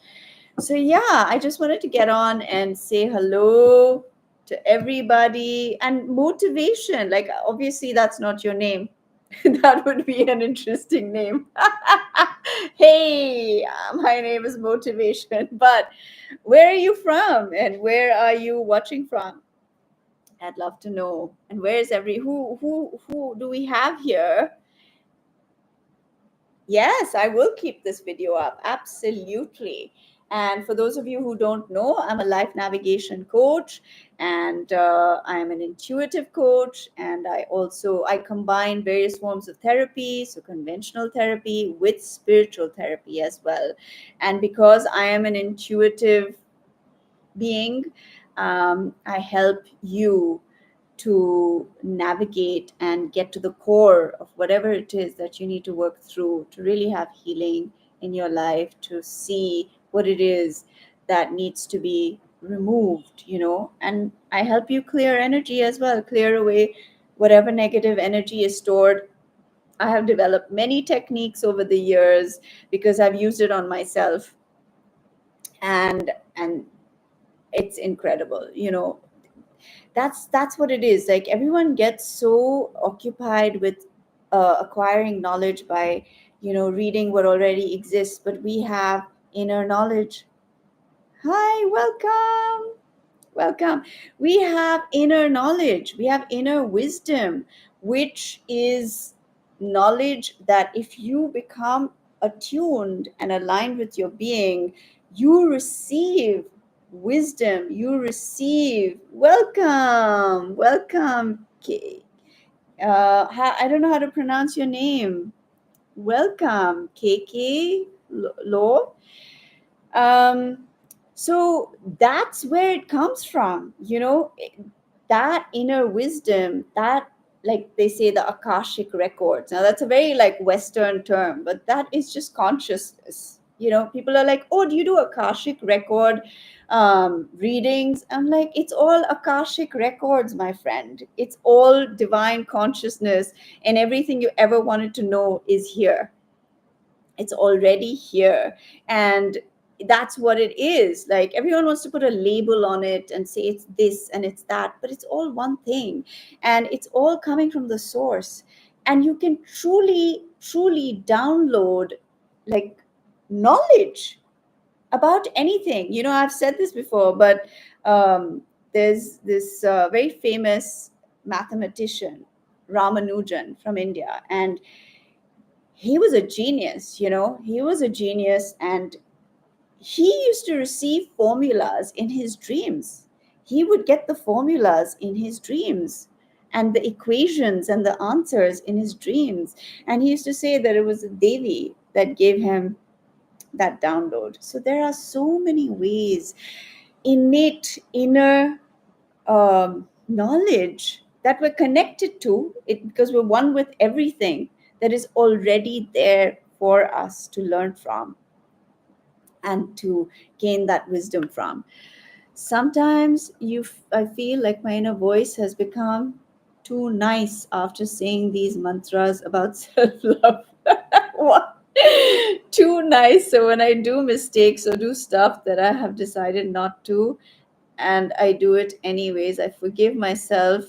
So, yeah, I just wanted to get on and say hello to everybody. And motivation, like, obviously, that's not your name. That would be an interesting name. Hey, my name is Motivation. But where are you from? And where are you watching from? I'd love to know. And where is who do we have here? Yes, I will keep this video up. Absolutely. And for those of you who don't know, I'm a life navigation coach, and I am an intuitive coach, and I combine various forms of therapy, so conventional therapy with spiritual therapy as well. And because I am an intuitive being, I help you to navigate and get to the core of whatever it is that you need to work through to really have healing in your life, to see what it is that needs to be removed, and I help you clear energy as well, clear away whatever negative energy is stored. I have developed many techniques over the years because I've used it on myself, and it's incredible. That's what it is. Like, everyone gets so occupied with acquiring knowledge by reading what already exists, but we have inner knowledge. Hi, welcome. We have inner knowledge, we have inner wisdom, which is knowledge that if you become attuned and aligned with your being, you receive wisdom, you receive welcome. I don't know how to pronounce your name. Welcome, KK Law. um so that's where it comes from, that inner wisdom, that, like they say, the akashic records. Now that's a very like western term, but that is just consciousness. People are like, oh, do you do akashic record readings? I'm like, it's all akashic records, my friend. It's all divine consciousness, and everything you ever wanted to know is here. It's already here. And that's what it is. Like, everyone wants to put a label on it and say it's this and it's that, but it's all one thing, and it's all coming from the source. And you can truly download, like, knowledge about anything. I've said this before, but there's this very famous mathematician, Ramanujan, from India, and he was a genius. He was a genius, and he used to receive formulas in his dreams. He would get the formulas in his dreams, and the equations and the answers in his dreams. And he used to say that it was a Devi that gave him that download. So there are so many ways, innate inner knowledge that we're connected to it, because we're one with everything that is already there for us to learn from and to gain that wisdom from. Sometimes I feel like my inner voice has become too nice after saying these mantras about self-love. What? Too nice. So when I do mistakes or do stuff that I have decided not to, and I do it anyways, I forgive myself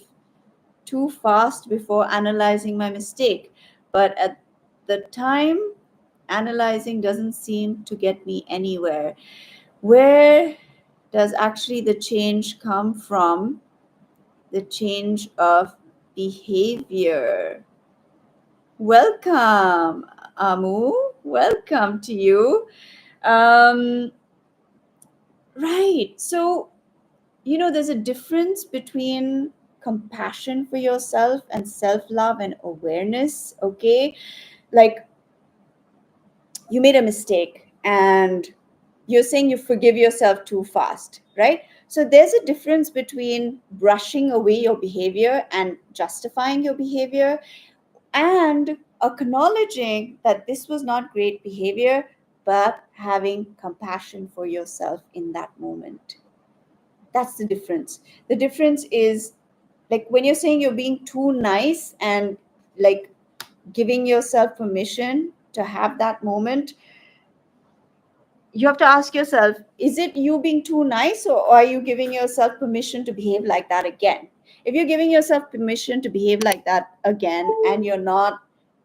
too fast before analyzing my mistake. But at the time, analyzing doesn't seem to get me anywhere. Where does actually the change come from? The change of behavior. Welcome, Amu. Welcome to you. Um, right. So, there's a difference between compassion for yourself and self love and awareness. Okay. Like, you made a mistake and you're saying you forgive yourself too fast, right? So there's a difference between brushing away your behavior and justifying your behavior, and acknowledging that this was not great behavior, but having compassion for yourself in that moment. That's the difference. The difference is, like, when you're saying you're being too nice and like giving yourself permission to have that moment, you have to ask yourself, is it you being too nice, or are you giving yourself permission to behave like that again? If you're giving yourself permission to behave like that again and you're not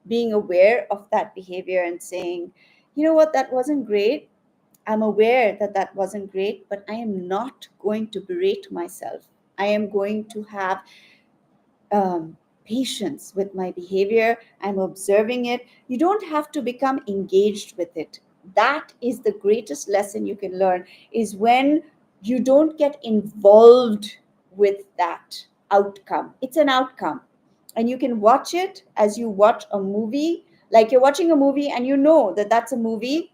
being aware of that behavior and saying, you know what, that wasn't great, I'm aware that that wasn't great, but I am not going to berate myself. I am going to have patience with my behavior. I'm observing it. You don't have to become engaged with it. That is the greatest lesson you can learn, is when you don't get involved with that outcome. It's an outcome. And you can watch it as you watch a movie. Like, you're watching a movie and you know that that's a movie,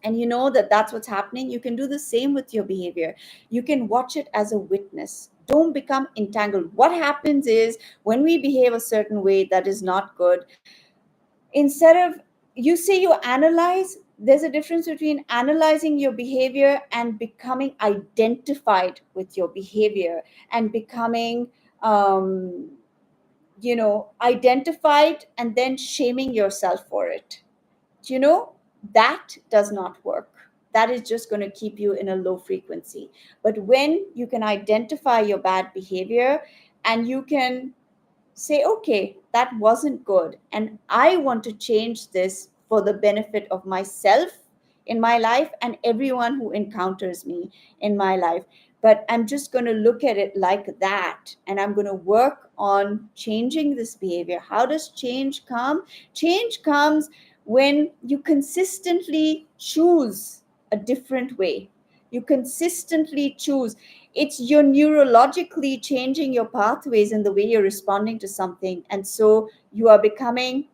and you know that that's what's happening. You can do the same with your behavior. You can watch it as a witness. Don't become entangled. What happens is, when we behave a certain way that is not good, instead of, you say you analyze, there's a difference between analyzing your behavior and becoming identified with your behavior, and becoming identified and then shaming yourself for it. You know, that does not work. That is just going to keep you in a low frequency. But when you can identify your bad behavior and you can say, okay, that wasn't good, and I want to change this for the benefit of myself in my life and everyone who encounters me in my life. But I'm just going to look at it like that, and I'm going to work on changing this behavior. How does change come? Change comes when you consistently choose a different way. You consistently choose. It's, you're neurologically changing your pathways in the way you're responding to something, and so you are becoming,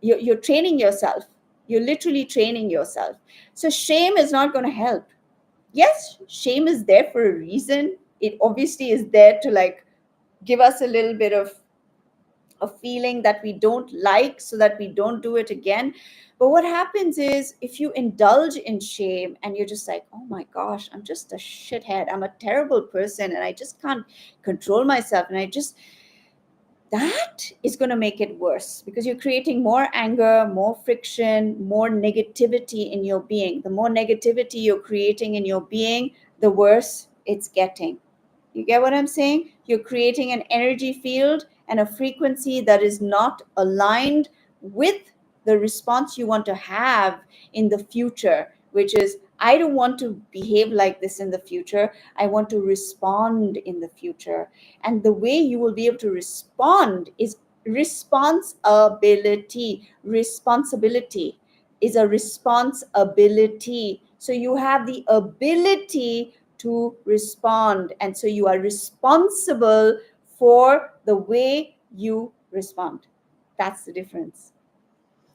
you're training yourself. You're literally training yourself. So shame is not going to help. Yes, shame is there for a reason. It obviously is there to, like, give us a little bit of a feeling that we don't like so that we don't do it again. But what happens is, if you indulge in shame and you're just like, oh my gosh, I'm just a shithead, I'm a terrible person, and I just can't control myself, and I just, that is going to make it worse, because you're creating more anger, more friction, more negativity in your being. The more negativity you're creating in your being, the worse it's getting. You get what I'm saying? You're creating an energy field and a frequency that is not aligned with the response you want to have in the future, which is, I don't want to behave like this in the future. I want to respond in the future. And the way you will be able to respond is responsibility. Responsibility is a responsibility. So you have the ability to respond. And so you are responsible for the way you respond. That's the difference.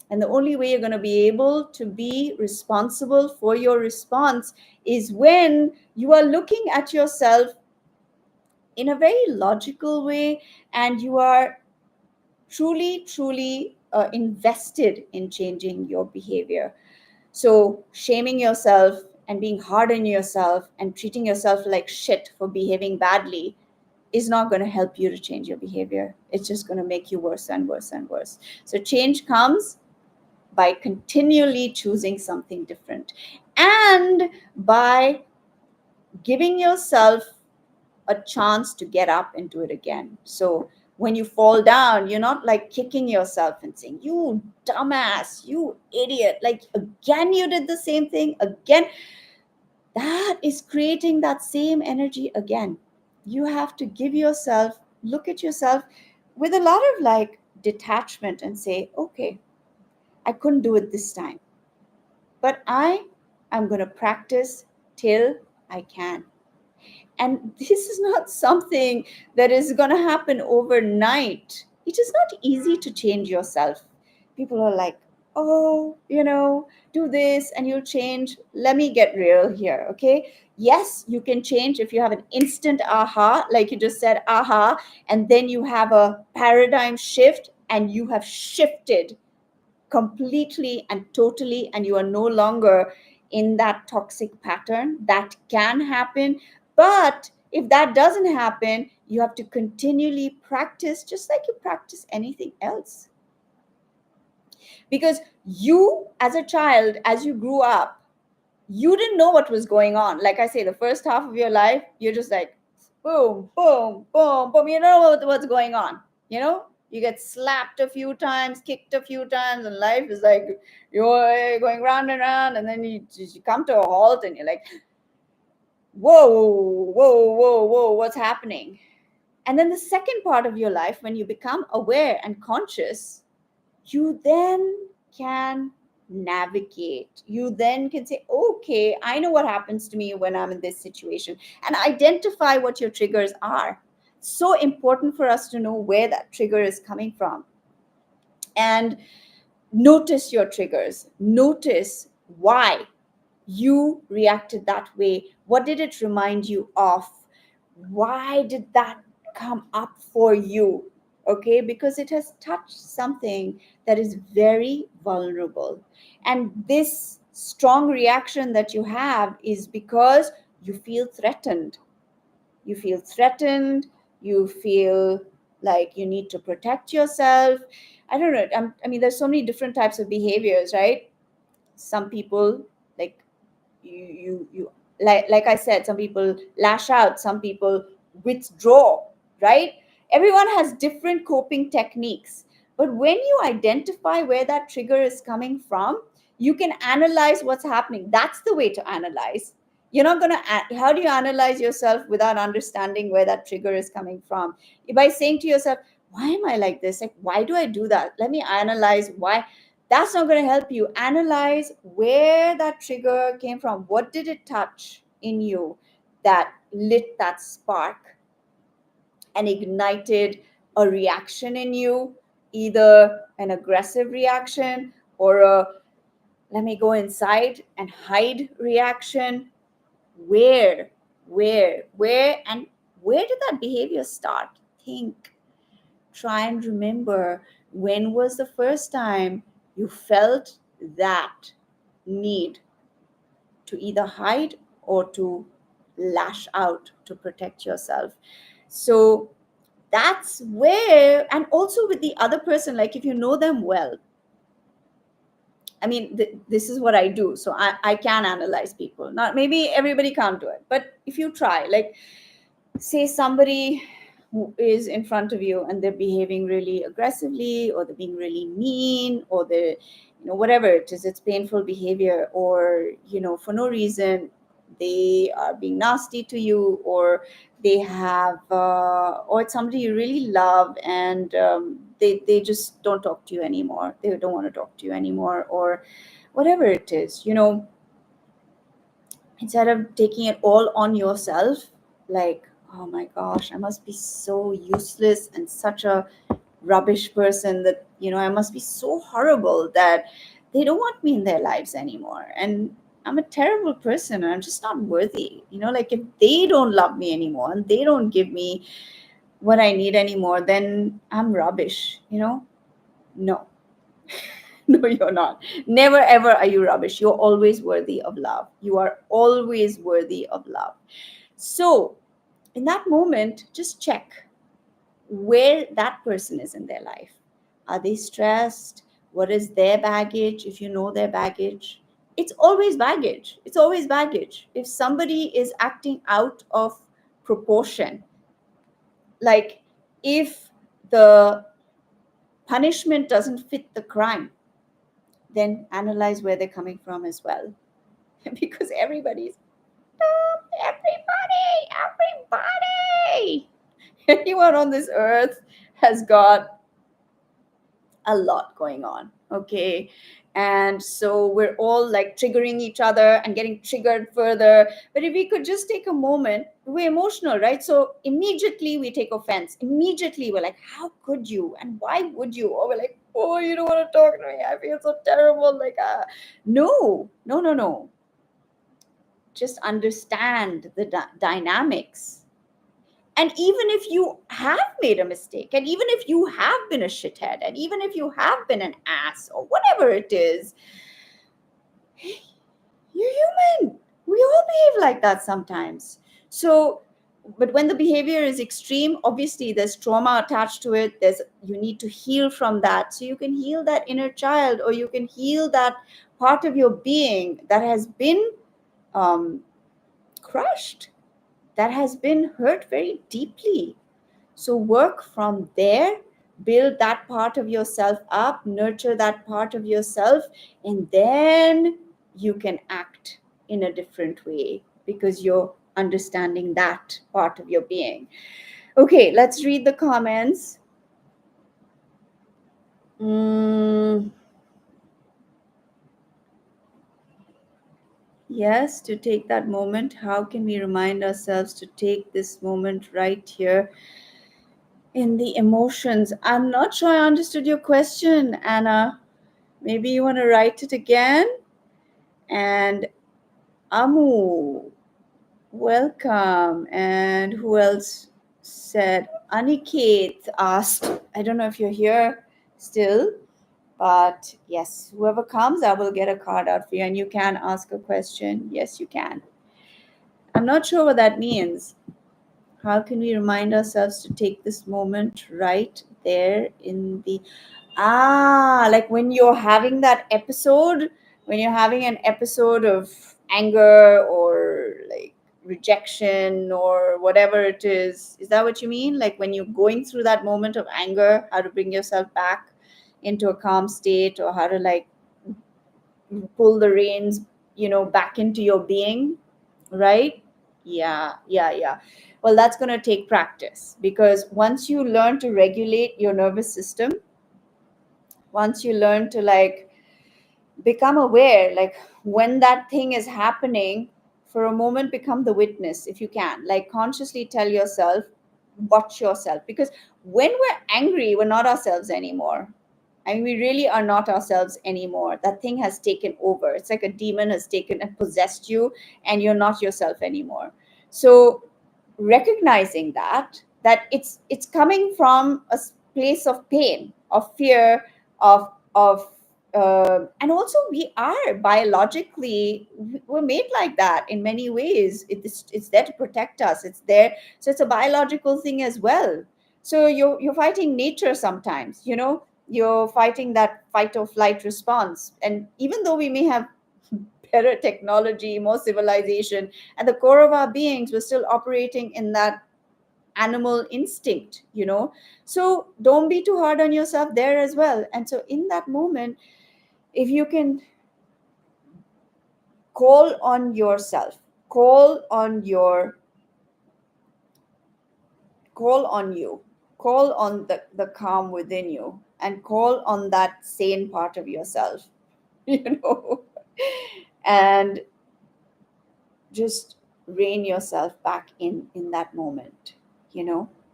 And the only way you're going to be able to be responsible for your response is when you are looking at yourself in a very logical way, and you are truly, truly invested in changing your behavior. So, shaming yourself and being hard on yourself and treating yourself like shit for behaving badly is not going to help you to change your behavior. It's just going to make you worse and worse and worse. So, change comes by continually choosing something different, and by giving yourself a chance to get up and do it again. So when you fall down, you're not like kicking yourself and saying, you dumbass, you idiot, like, again you did the same thing again. That is creating that same energy again. You have to give yourself, look at yourself with a lot of like detachment and say, okay, I couldn't do it this time, but I am going to practice till I can. And this is not something that is going to happen overnight. It is not easy to change yourself. People are like, oh, do this and you'll change. Let me get real here, okay? Yes, you can change if you have an instant aha, like you just said, aha, and then you have a paradigm shift and you have shifted completely and totally, and you are no longer in that toxic pattern. That can happen, but If that doesn't happen, you have to continually practice, just like you practice anything else. Because you, as a child, as you grew up, you didn't know what was going on. Like I say, the first half of your life, you're just like, boom, boom, boom, boom. You don't know what's going on. You know, you get slapped a few times, kicked a few times, and life is like you're going round and round, and then you come to a halt, and you're like, whoa, whoa, whoa, whoa, what's happening? And then the second part of your life, when you become aware and conscious, you then can navigate. You then can say, okay, I know what happens to me when I'm in this situation, and identify what your triggers are. So important for us to know where that trigger is coming from. And notice your triggers, notice why you reacted that way. What did it remind you of? Why did that come up for you? Okay, because it has touched something that is very vulnerable. And this strong reaction that you have is because you feel threatened. You feel threatened, you feel like you need to protect yourself. I don't know. I mean, there's so many different types of behaviors, right? Some people, like you like I said, some people lash out, some people withdraw, right? Everyone has different coping techniques, but when you identify where that trigger is coming from, you can analyze what's happening. That's the way to analyze. You're not going to, how do you analyze yourself without understanding where that trigger is coming from? By saying to yourself, why am I like this? Like, why do I do that? Let me analyze why. That's not going to help you. Analyze where that trigger came from. What did it touch in you that lit that spark and ignited a reaction in you, either an aggressive reaction or a let me go inside and hide reaction? Where, and where did that behavior start? Think, try and remember, when was the first time you felt that need to either hide or to lash out to protect yourself. So that's where, and also with the other person, like if you know them well, I mean, this is what I do. So I can analyze people. Not maybe everybody can't do it, but if you try, like say somebody who is in front of you and they're behaving really aggressively, or they're being really mean, or they're, whatever it is, it's painful behavior, or, for no reason, they are being nasty to you, or they have, or it's somebody you really love, and they just don't talk to you anymore. They don't want to talk to you anymore, or whatever it is, instead of taking it all on yourself, like, oh my gosh, I must be so useless and such a rubbish person, that, I must be so horrible that they don't want me in their lives anymore. And I'm a terrible person, and I'm just not worthy. Like if they don't love me anymore and they don't give me what I need anymore, then I'm rubbish. No. No, you're not. Never ever are you rubbish. You're always worthy of love. You are always worthy of love. So, in that moment, just check where that person is in their life. Are they stressed? What is their baggage? If you know their baggage, it's always baggage. It's always baggage. If somebody is acting out of proportion, like if the punishment doesn't fit the crime, then analyze where they're coming from as well. Because everybody's everybody, anyone on this earth has got a lot going on. Okay. And so we're all like triggering each other and getting triggered further. But if we could just take a moment, we're emotional, right? So immediately we take offense. Immediately we're like, how could you? And why would you? Or we're like, oh, you don't want to talk to me. I feel so terrible. Like, no, no, no, no. Just understand the dynamics. And even if you have made a mistake, and even if you have been a shithead, and even if you have been an ass, or whatever it is, you're human. We all behave like that sometimes. So but when the behavior is extreme, obviously there's trauma attached to it. There's, you need to heal from that, so you can heal that inner child, or you can heal that part of your being that has been um, crushed, that has been hurt very deeply. So work from there, build that part of yourself up, nurture that part of yourself, and then you can act in a different way because you're understanding that part of your being. Okay, let's read the comments. Mm, yes, to take that moment. How can we remind ourselves to take this moment right here in the emotions? I'm not sure I understood your question, Anna. Maybe you want to write it again? And Amu, welcome. And who else said? Aniket asked, I don't know if you're here still, but yes, whoever comes, I will get a card out for you and you can ask a question. Yes, you can. I'm not sure what that means. How can we remind ourselves to take this moment right there in the like when you're having that episode, when you're having an episode of anger or like rejection or whatever it is that what you mean? Like when you're going through that moment of anger, how to bring yourself back into a calm state, or how to like pull the reins, back into your being, right? Yeah, yeah, yeah. Well, that's going to take practice, because once you learn to regulate your nervous system, once you learn to like become aware, like when that thing is happening, for a moment become the witness if you can, like consciously tell yourself, watch yourself, because when we're angry, we're not ourselves anymore. I mean, we really are not ourselves anymore. That thing has taken over. It's like a demon has taken and possessed you, and you're not yourself anymore. So recognizing that it's coming from a place of pain, of fear, of and also we are biologically, we're made like that in many ways. It's there to protect us, it's there, so it's a biological thing as well. So you're fighting nature sometimes, you're fighting that fight or flight response. And even though we may have better technology, more civilization, at the core of our beings, we're still operating in that animal instinct, so don't be too hard on yourself there as well. And so in that moment, if you can call on yourself, call on your call on you, call on the calm within you, and call on that sane part of yourself, you know and just rein yourself back in that moment,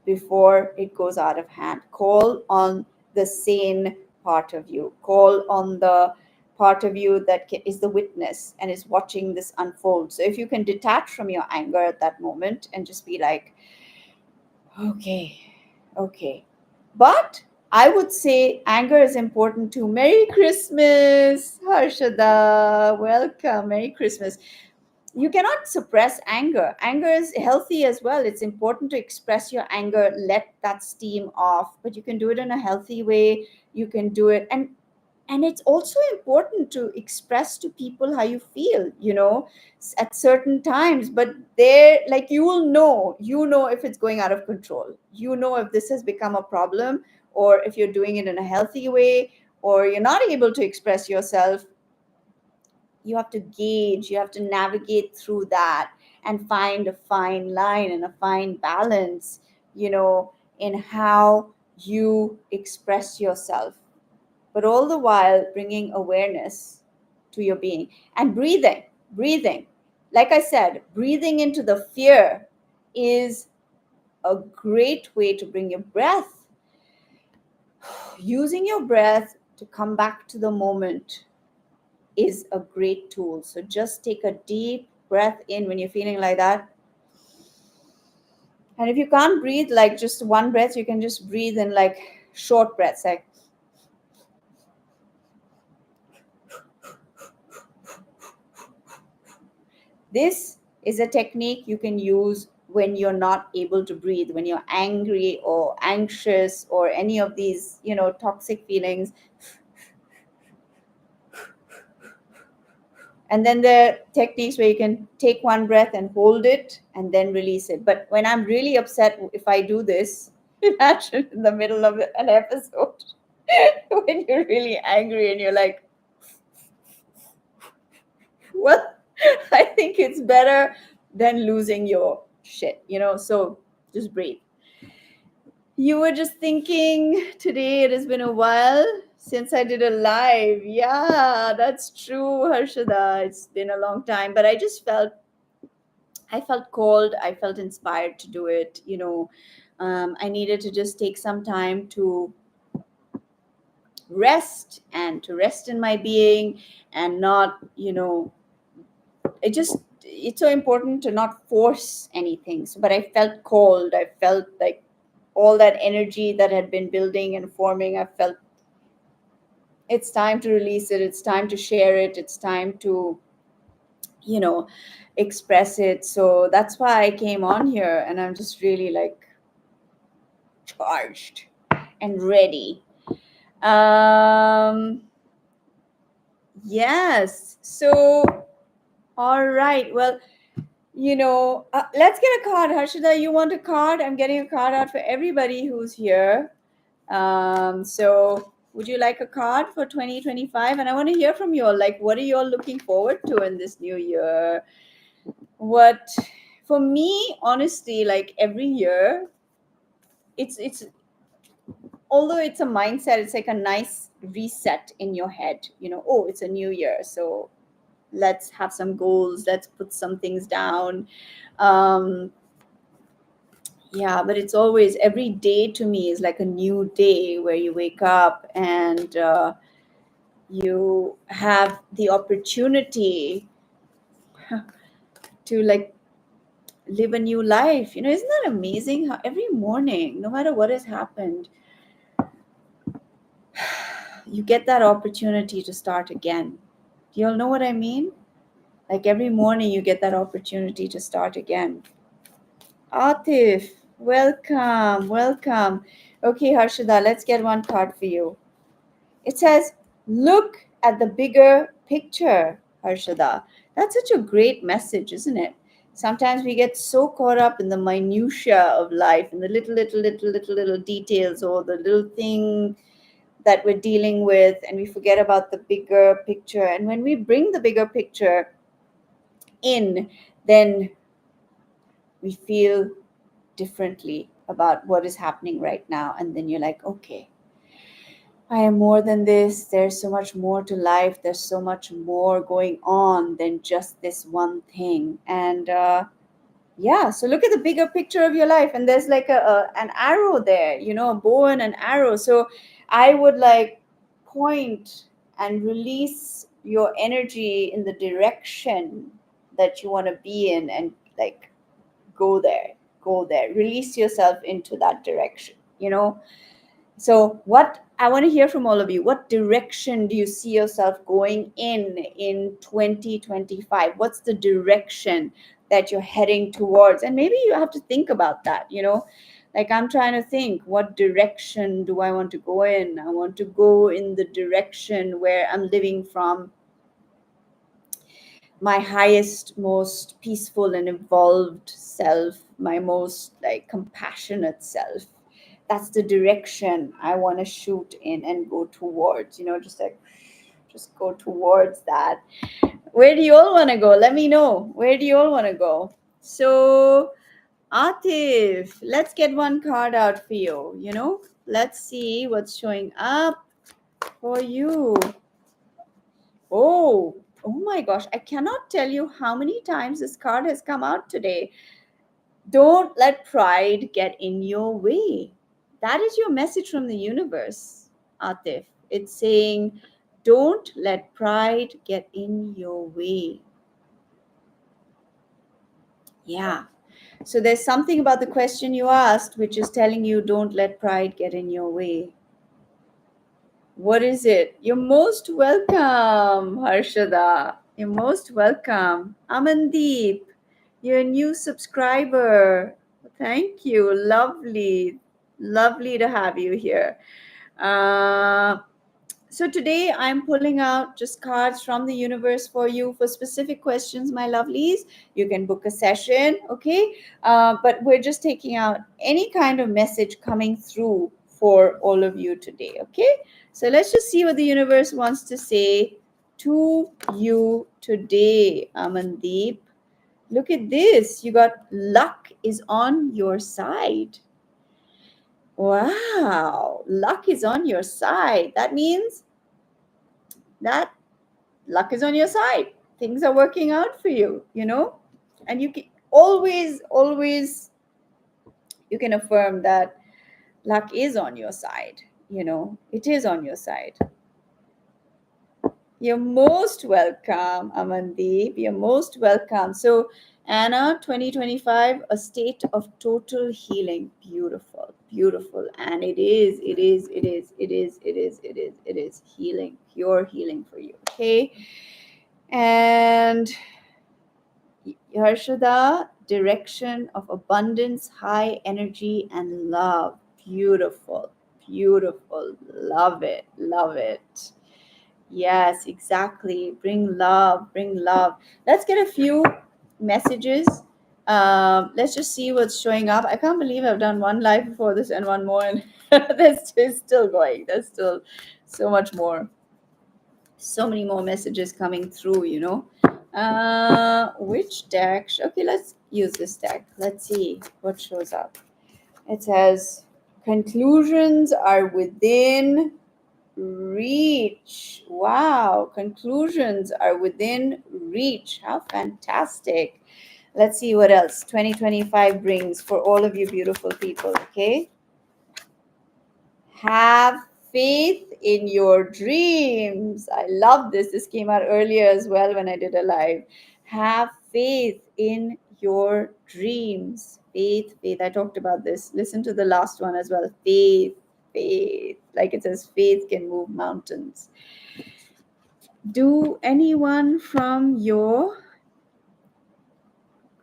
before it goes out of hand. Call on the sane part of you, call on the part of you that is the witness and is watching this unfold. So if you can detach from your anger at that moment and just be like, okay, okay. But I would say anger is important too. Merry Christmas, Harshada. Welcome. Merry Christmas. You cannot suppress anger. Anger is healthy as well. It's important to express your anger, let that steam off, but you can do it in a healthy way. You can do it, and it's also important to express to people how you feel, at certain times. But they're like, you know if it's going out of control, if this has become a problem, or if you're doing it in a healthy way, or you're not able to express yourself. You have to gauge, you have to navigate through that and find a fine line and a fine balance, in how you express yourself, but all the while bringing awareness to your being. And breathing, like I said, breathing into the fear is a great way to bring your breath, using your breath to come back to the moment is a great tool. So just take a deep breath in when you're feeling like that. And if you can't breathe like just one breath, you can just breathe in like short breaths. Like this is a technique you can use when you're not able to breathe, when you're angry or anxious or any of these, toxic feelings. And then there are techniques where you can take one breath and hold it and then release it. But when I'm really upset, if I do this, imagine in the middle of an episode, when you're really angry and you're like, well, I think it's better than losing your shit, So just breathe. You were just thinking today, it has been a while since I did a live. Yeah, that's true, Harshada. It's been a long time, but I felt called, I felt inspired to do it. I needed to just take some time to rest and to rest in my being and not, it's so important to not force anything. So, but I felt called. I felt like all that energy that had been building and forming, I felt it's time to release it. It's time to share it. It's time to, you know, express it. So that's why I came on here and I'm just really like charged and ready. Um, yes. So, all right. Well, let's get a card. Harshada, you want a card? I'm getting a card out for everybody who's here. So, would you like a card for 2025? And I want to hear from you all. Like, what are you all looking forward to in this new year? What, for me, honestly, like every year, it's although it's a mindset, it's like a nice reset in your head. Oh, it's a new year, so let's have some goals. Let's put some things down. Um, yeah, but it's always every day to me is like a new day where you wake up and you have the opportunity to like live a new life. Isn't that amazing how every morning, no matter what has happened, you get that opportunity to start again. Do you all know what I mean? Like every morning you get that opportunity to start again. Atif, welcome, welcome. Okay, Harshada, let's get one card for you. It says, look at the bigger picture, Harshada. That's such a great message, isn't it? Sometimes we get so caught up in the minutia of life, in the little details or the little thing that we're dealing with, and we forget about the bigger picture. And when we bring the bigger picture in, then we feel differently about what is happening right now. And then you're like, okay, I am more than this. There's so much more to life. There's so much more going on than just this one thing. And yeah, so look at the bigger picture of your life. And there's like an arrow there, a bow and an arrow. So I would like point and release your energy in the direction that you want to be in, and like go there, go there. Release yourself into that direction. So, what I want to hear from all of you, what direction do you see yourself going in 2025? What's the direction that you're heading towards? And maybe you have to think about that. Like I'm trying to think, what direction do I want to go in? I want to go in the direction where I'm living from my highest, most peaceful and evolved self, my most like compassionate self. That's the direction I want to shoot in and go towards, just go towards that. Where do you all want to go? Let me know. Where do you all want to go? So, Atif, let's get one card out for you. Let's see what's showing up for you. Oh my gosh, I cannot tell you how many times this card has come out today. Don't let pride get in your way. That is your message from the universe, Atif. It's saying, don't let pride get in your way. Yeah. So there's something about the question you asked which is telling you, don't let pride get in your way. What is it? You're most welcome, Harshada. You're most welcome. Amandeep. You're a new subscriber. Thank you. Lovely. Lovely to have you here. Uh, so today I'm pulling out just cards from the universe for you for specific questions, my lovelies. You can book a session, okay? But we're just taking out any kind of message coming through for all of you today, okay? So let's just see what the universe wants to say to you today, Amandeep. Look at this. You got luck is on your side. Wow. Luck is on your side. That means that luck is on your side. Things are working out for you, you know? And you can always, you can affirm that luck is on your side. You know, it is on your side. You're most welcome, Amandeep. You're most welcome. So, Anna, 2025, a state of total healing. Beautiful, beautiful. And it is healing, pure healing for you. Okay. And Harshada, direction of abundance, high energy, and love. Beautiful, beautiful. Love it, love it. Yes, exactly. Bring love, bring love. Let's get a few messages. Let's just see what's showing up. I can't believe I've done one live before this and one more, and it's still going. There's still so much more, so many more messages coming through, you know. Which deck? Okay, let's use this deck. Let's see what shows up. It says conclusions are within reach. Wow, conclusions are within reach. How fantastic. Let's see what else 2025 brings for all of you beautiful people, okay? Have faith in your dreams. I love this. This came out earlier as well when I did a live. Have faith in your dreams. Faith, faith. I talked about this. Listen to the last one as well. Faith, faith. Like it says, faith can move mountains. Do anyone from your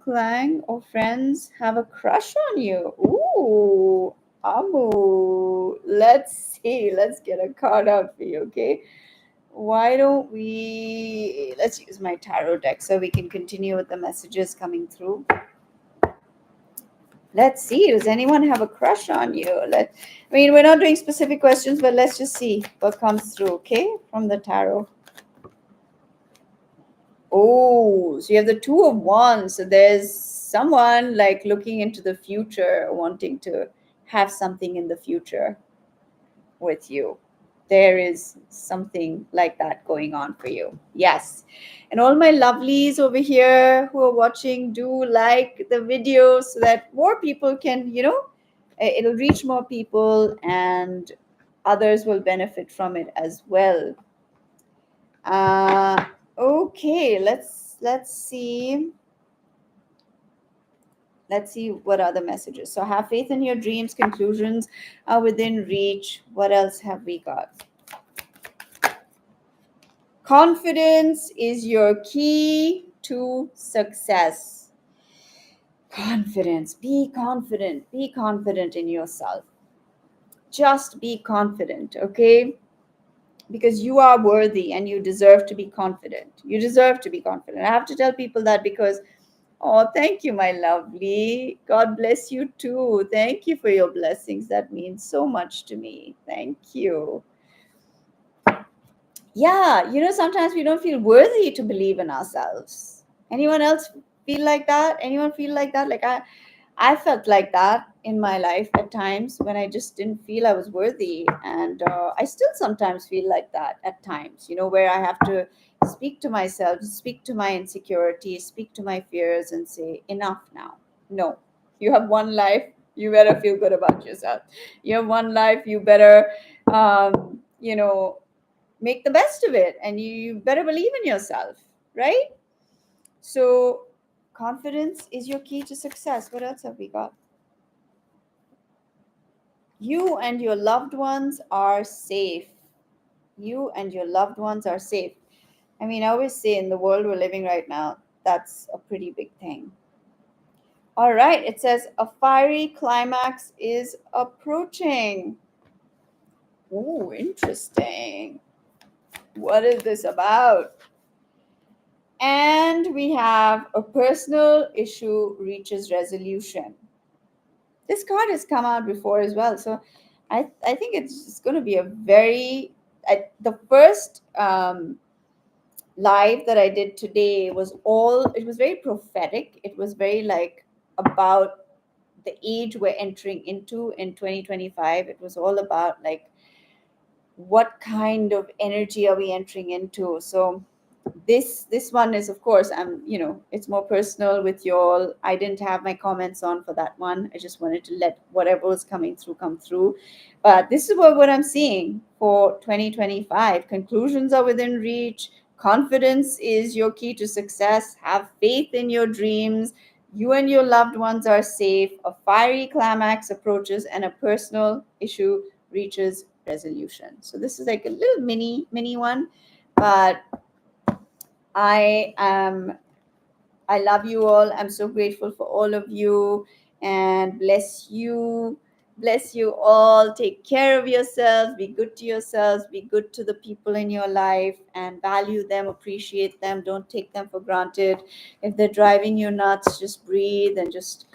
clan or friends have a crush on you? Ooh, Amu. Let's see. Let's get a card out for you, okay? Why don't we let's use my tarot deck so we can continue with the messages coming through. Let's see. Does anyone have a crush on you? I mean, we're not doing specific questions, but let's just see what comes through, okay? From the tarot. Oh, so you have the Two of Wands. So there's someone like looking into the future, wanting to have something in the future with you. There is something like that going on for you. Yes. And all my lovelies over here who are watching, do like the video so that more people can, you know, it'll reach more people and others will benefit from it as well. Uh, okay, let's see. Let's see what other messages. So have faith in your dreams. Conclusions are within reach. What else have we got? Confidence is your key to success. Confidence. Be confident. Be confident in yourself. Just be confident, okay? Because you are worthy and you deserve to be confident. You deserve to be confident. I have to tell people that because, oh, thank you, my lovely. God bless you too. Thank you for your blessings. That means so much to me. Thank you. Yeah, you know, sometimes we don't feel worthy to believe in ourselves. Anyone else feel like that? Anyone feel like that? Like I felt like that in my life at times when I just didn't feel I was worthy. And I still sometimes feel like that at times, you know, where I have to speak to myself, speak to my insecurities, speak to my fears and say, enough now. No, you have one life. You better feel good about yourself. You have one life. You better, you know, make the best of it. And you better believe in yourself, right? So, confidence is your key to success. What else have we got? You and your loved ones are safe. You and your loved ones are safe. I mean, I always say in the world we're living right now, that's a pretty big thing. All right, it says a fiery climax is approaching. Oh, interesting. What is this about? And we have a personal issue reaches resolution. This card has come out before as well, so I think it's going to be a very the first live that I did today was all, it was very prophetic. It was very like about the age we're entering into in 2025. It was all about like what kind of energy are we entering into. So this one is, of course, I'm, it's more personal with you all. I didn't have my comments on for that one. I just wanted to let whatever was coming through come through. But this is what I'm seeing for 2025. Conclusions are within reach. Confidence is your key to success. Have faith in your dreams. You and your loved ones are safe. A fiery climax approaches and a personal issue reaches resolution. So this is like a little mini one, but I am I love you all. I'm so grateful for all of you, and bless you. Bless you all. Take care of yourselves. Be good to yourselves. Be good to the people in your life and value them, appreciate them. Don't take them for granted. If they're driving you nuts, just breathe and just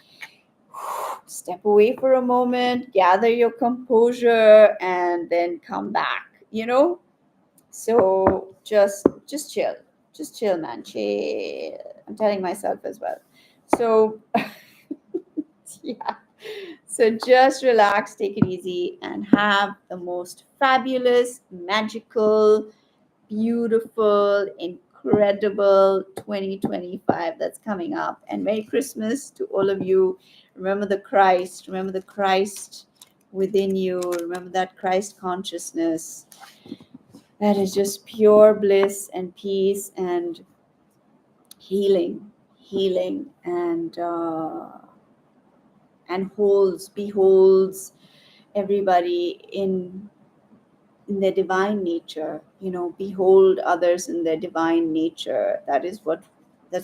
step away for a moment, gather your composure, and then come back, So just chill. Just chill, man. Chill. I'm telling myself as well. So yeah. So just relax, take it easy, and have the most fabulous, magical, beautiful, incredible 2025 that's coming up. And Merry Christmas to all of you. Remember the Christ. Remember the Christ within you. Remember that Christ consciousness that is just pure bliss and peace and healing, and beholds everybody in their divine nature. Behold others in their divine nature. That's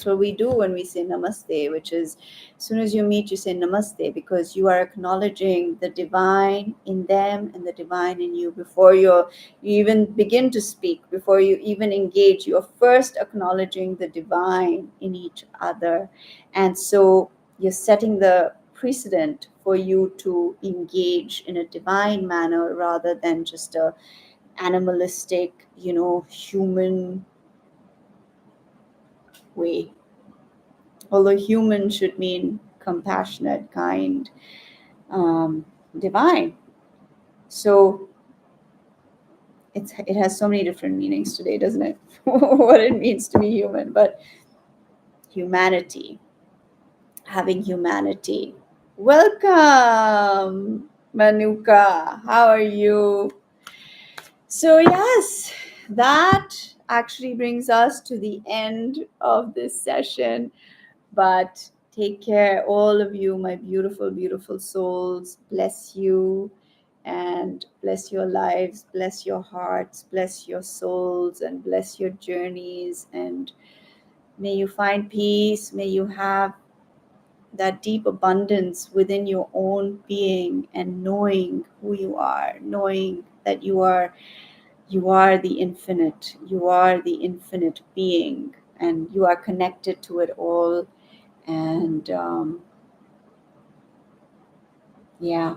what we do when we say namaste, which is, as soon as you meet, you say namaste, because you are acknowledging the divine in them and the divine in you before you even begin to speak, before you even engage. You are first acknowledging the divine in each other. And so you're setting the precedent for you to engage in a divine manner rather than just a animalistic, human way. Although human should mean compassionate, kind, um, divine. So it has so many different meanings today, doesn't it? What it means to be human, but humanity, having humanity. Welcome, Manuka. How are you? So, yes, that actually brings us to the end of this session. But take care, all of you, my beautiful, beautiful souls. Bless you and bless your lives, bless your hearts, bless your souls, and bless your journeys. And may you find peace. May you have that deep abundance within your own being, and knowing who you are, knowing that you are the infinite. You are the infinite being, and you are connected to it all. And yeah,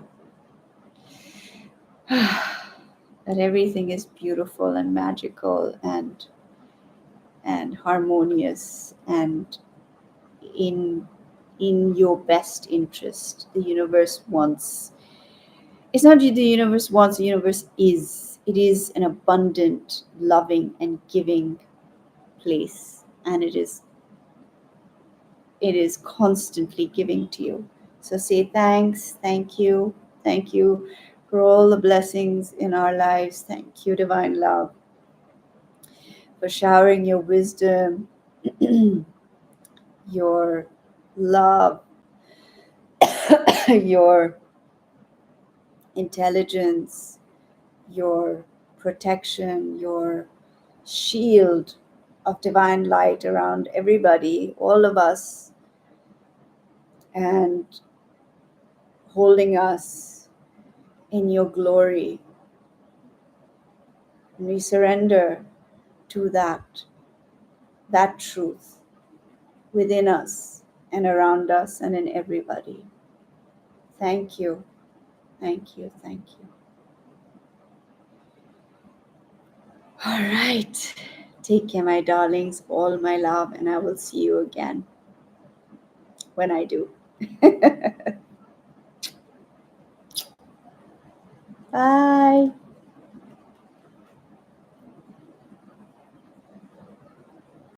that everything is beautiful and magical and harmonious and in in your best interest. The universe wants. It's not the universe wants. The universe is. It is an abundant, loving, and giving place, and it is constantly giving to you. So say thanks, thank you for all the blessings in our lives. Thank you, Divine Love, for showering your wisdom, your love, your intelligence, your protection, your shield of divine light around everybody, all of us, and holding us in your glory. And we surrender to that truth within us and around us and in everybody. Thank you. Thank you. Thank you. All right. Take care, my darlings, all my love, and I will see you again when I do. Bye.